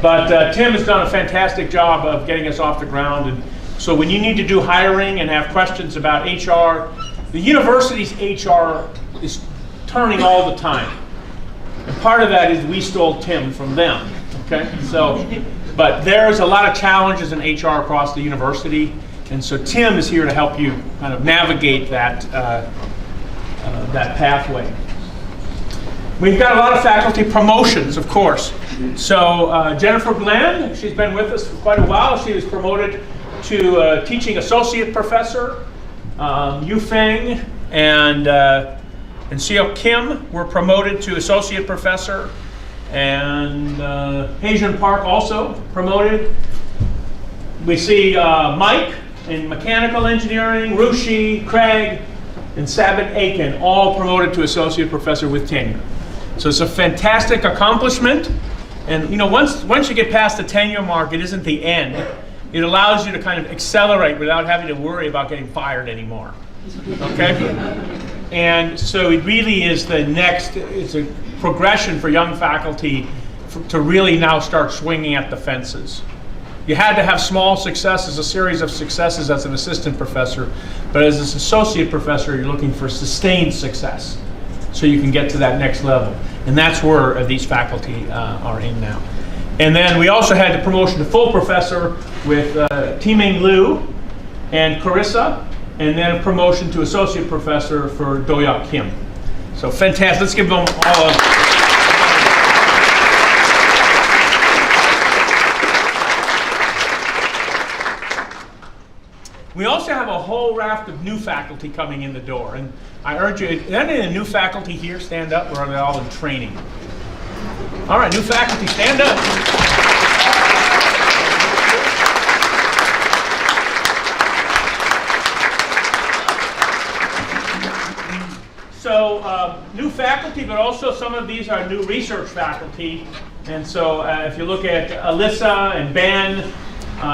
But Tim has done a fantastic job of getting us off the ground. And so when you need to do hiring and have questions about HR, the university's HR is turning all the time. And part of that is we stole Tim from them. Okay, but there's a lot of challenges in HR across the university, and so Tim is here to help you kind of navigate that pathway. We've got a lot of faculty promotions, of course. So Jennifer Glenn, she's been with us for quite a while. She was promoted to teaching associate professor. Yu Feng and Seo Kim were promoted to associate professor. And Haitian Park also promoted. We see Mike in mechanical engineering, Rushi, Craig, and Sabit Aiken all promoted to associate professor with tenure. So it's a fantastic accomplishment. And once you get past the tenure mark, it isn't the end. It allows you to kind of accelerate without having to worry about getting fired anymore. Okay? And so it really is it's a progression for young faculty to really now start swinging at the fences. You had to have small successes, a series of successes as an assistant professor, but as an associate professor, you're looking for sustained success so you can get to that next level. And that's where these faculty are in now. And then we also had the promotion to full professor with Timing Liu and Carissa, and then a promotion to associate professor for Doyak Kim. So fantastic. Let's give them all a... We also have a whole raft of new faculty coming in the door. And I urge you, is any new faculty here stand up, or are they all in training? All right, new faculty, stand up. So new faculty, but also some of these are new research faculty. And so if you look at Alyssa and Ben,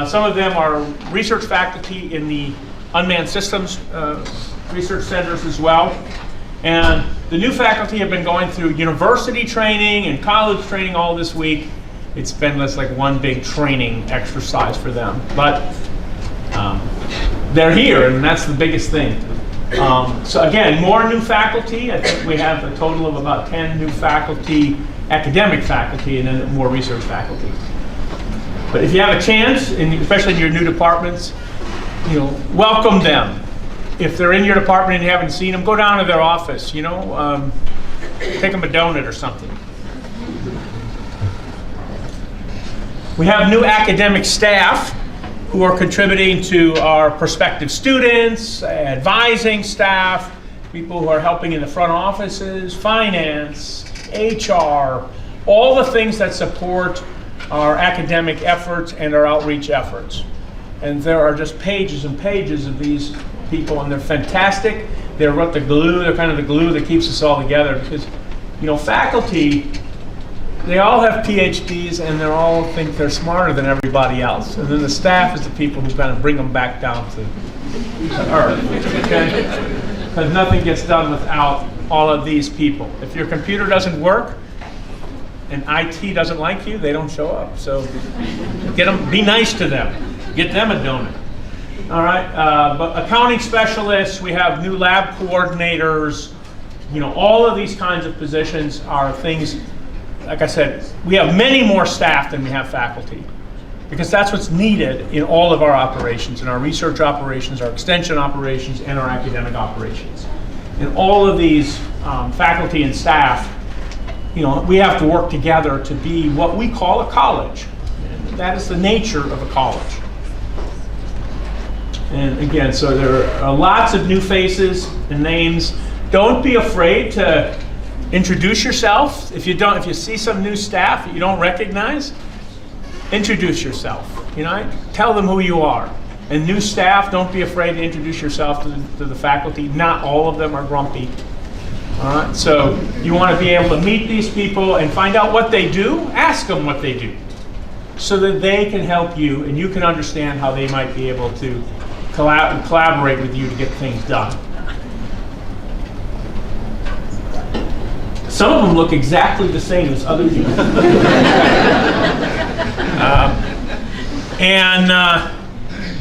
some of them are research faculty in the unmanned systems research centers as well. And the new faculty have been going through university training and college training all this week. It's been just like one big training exercise for them. But they're here, and that's the biggest thing. So again, more new faculty. I think we have a total of about 10 new faculty, academic faculty, and then more research faculty. But if you have a chance, especially in your new departments, welcome them. If they're in your department and you haven't seen them, go down to their office, take them a donut or something. We have new academic staff who are contributing to our prospective students, advising staff, people who are helping in the front offices, finance, HR, all the things that support our academic efforts and our outreach efforts. And there are just pages and pages of these people, and they're fantastic. They're what the glue, they're kind of the glue that keeps us all together, because, you know, faculty, they all have PhDs and they all think they're smarter than everybody else. And then the staff is the people who kind of bring them back down to earth, okay? Because nothing gets done without all of these people. If your computer doesn't work and IT doesn't like you, they don't show up. So get them, be nice to them. Get them a donut. All right, but accounting specialists, we have new lab coordinators, you know, all of these kinds of positions are things, like I said, we have many more staff than we have faculty, because that's what's needed in all of our operations, in our research operations, our extension operations, and our academic operations. In all of these faculty and staff, you know, we have to work together to be what we call a college. And that is the nature of a college. And again, so there are lots of new faces and names. Don't be afraid to introduce yourself. If you see some new staff that you don't recognize, introduce yourself. You know, tell them who you are. And new staff, don't be afraid to introduce yourself to the faculty. Not all of them are grumpy. All right, so you want to be able to meet these people and find out what they do. Ask them what they do, so that they can help you and you can understand how they might be able to collaborate with you to get things done. Some of them look exactly the same as other people.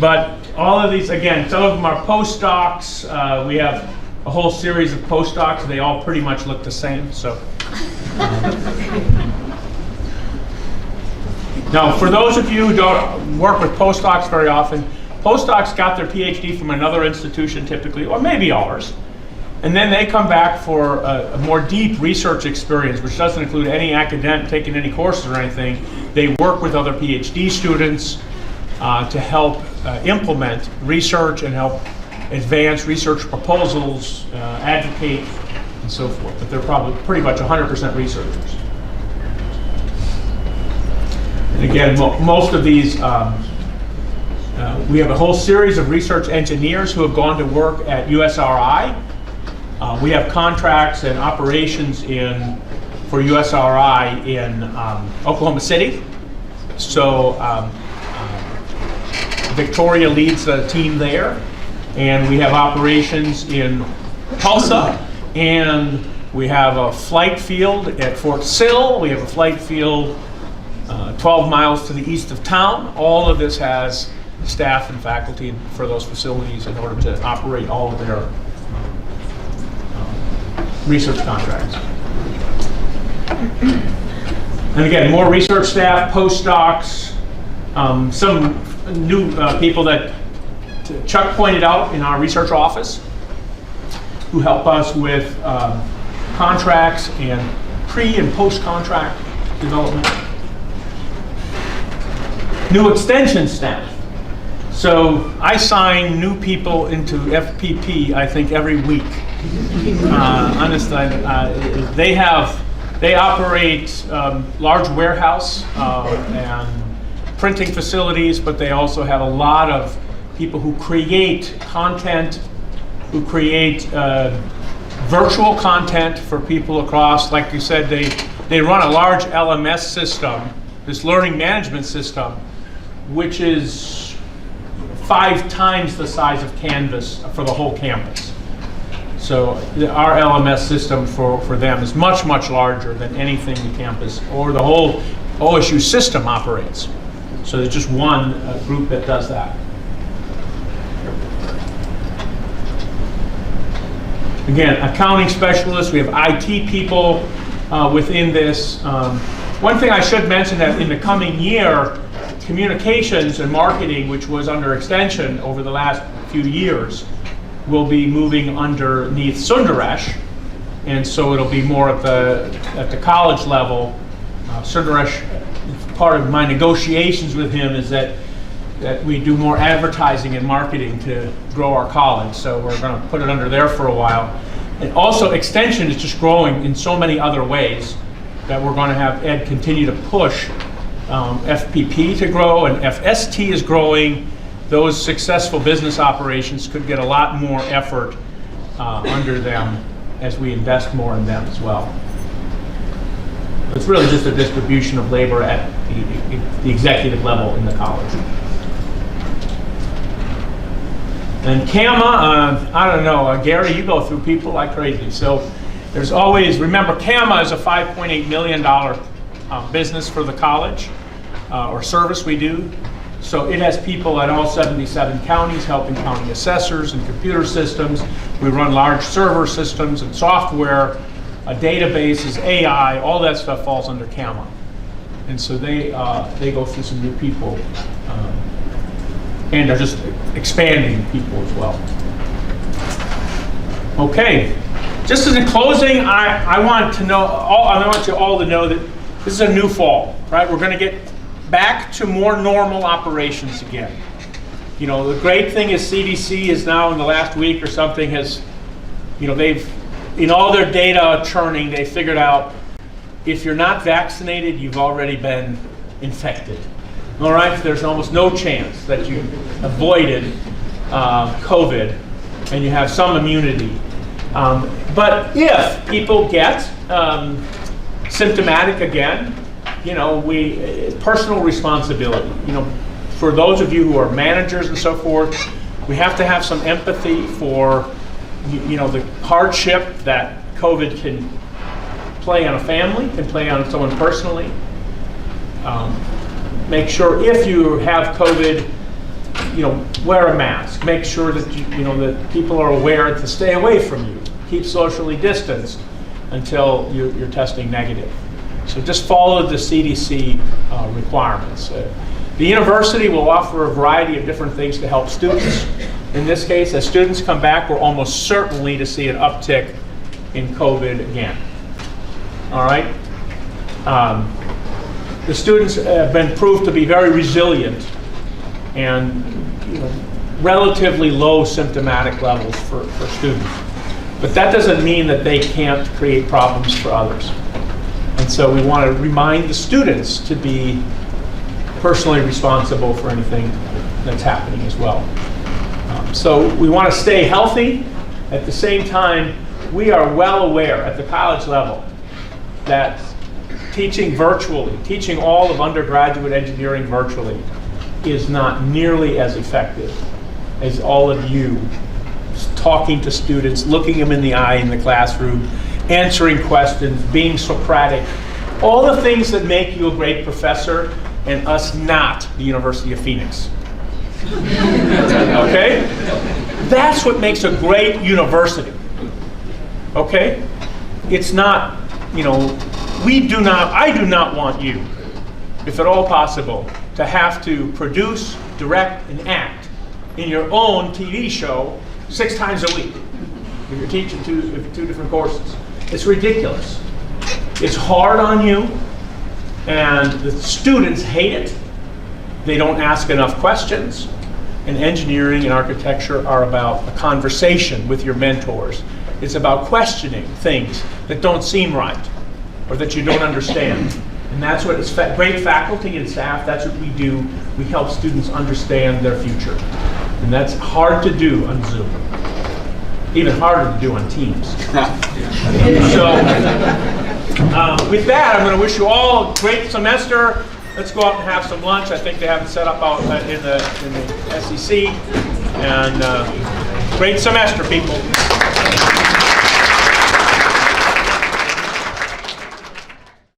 But all of these, again, some of them are postdocs. We have a whole series of postdocs. They all pretty much look the same. So. Now, for those of you who don't work with postdocs very often, postdocs got their PhD from another institution typically, or maybe ours. And then they come back for a more deep research experience, which doesn't include any academic, taking any courses or anything. They work with other PhD students to help implement research and help advance research proposals, advocate, and so forth. But they're probably pretty much 100% researchers. And again, most of these, we have a whole series of research engineers who have gone to work at USRI. We have contracts and operations for USRI in Oklahoma City. So Victoria leads the team there. And we have operations in Tulsa. And we have a flight field at Fort Sill. We have a flight field 12 miles to the east of town. All of this has staff and faculty for those facilities in order to operate all of their research contracts. And again, more research staff, postdocs, some new people that Chuck pointed out in our research office who help us with contracts and pre- and post-contract development. New extension staff. So I sign new people into FPP, I think, every week. Honestly, they operate large warehouse and printing facilities, but they also have a lot of people who create content, who create virtual content for people across. Like you said, they run a large LMS system, this learning management system, which is 5 times the size of Canvas for the whole campus. So our LMS system for them is much, much larger than anything the campus or the whole OSU system operates. So there's just one group that does that. Again, accounting specialists, we have IT people within this. One thing I should mention that in the coming year, communications and marketing, which was under extension over the last few years, will be moving underneath Sundaresh, and so it'll be more at the college level. Sundaresh, part of my negotiations with him is that we do more advertising and marketing to grow our college, so we're going to put it under there for a while. And also, extension is just growing in so many other ways that we're going to have Ed continue to push FPP to grow, and FST is growing, those successful business operations could get a lot more effort under them as we invest more in them as well. It's really just a distribution of labor at the executive level in the college. And CAMA, I don't know, Gary, you go through people like crazy. So there's always, remember, CAMA is a $5.8 million business for the college, or service we do. So it has people at all 77 counties helping county assessors and computer systems. We run large server systems and software, databases, AI, all that stuff falls under CAMA. And so they go through some new people and are just expanding people as well. Okay, just as a closing, I want you all to know that this is a new fall, right? We're going to get back to more normal operations again. You know, the great thing is CDC is now in the last week or something has, you know, they've, in all their data churning, they figured out if you're not vaccinated, you've already been infected. All right, there's almost no chance that you avoided COVID and you have some immunity. But if people get symptomatic again, you know, personal responsibility. You know, for those of you who are managers and so forth, we have to have some empathy for, you know, the hardship that COVID can play on a family, can play on someone personally. Make sure if you have COVID, you know, wear a mask. Make sure that you know that people are aware to stay away from you. Keep socially distanced until you're testing negative. So just follow the CDC requirements. The university will offer a variety of different things to help students. In this case, as students come back, we're almost certainly to see an uptick in COVID again. All right? The students have been proved to be very resilient and, you know, relatively low symptomatic levels for students. But that doesn't mean that they can't create problems for others. And so we want to remind the students to be personally responsible for anything that's happening as well. So we want to stay healthy. At the same time, we are well aware at the college level that teaching virtually, teaching all of undergraduate engineering virtually, is not nearly as effective as all of you talking to students, looking them in the eye in the classroom, answering questions, being Socratic, all the things that make you a great professor and us not the University of Phoenix. Okay? That's what makes a great university. Okay? It's not, you know, I do not want you, if at all possible, to have to produce, direct, and act in your own TV show 6 times a week if you're teaching two different courses. It's ridiculous. It's hard on you, and the students hate it. They don't ask enough questions. And engineering and architecture are about a conversation with your mentors. It's about questioning things that don't seem right or that you don't understand. And that's what it's great faculty and staff, that's what we do. We help students understand their future. And that's hard to do on Zoom. Even harder to do on Teams. So, with that, I'm going to wish you all a great semester. Let's go out and have some lunch. I think they have it set up out in the SEC. And great semester, people.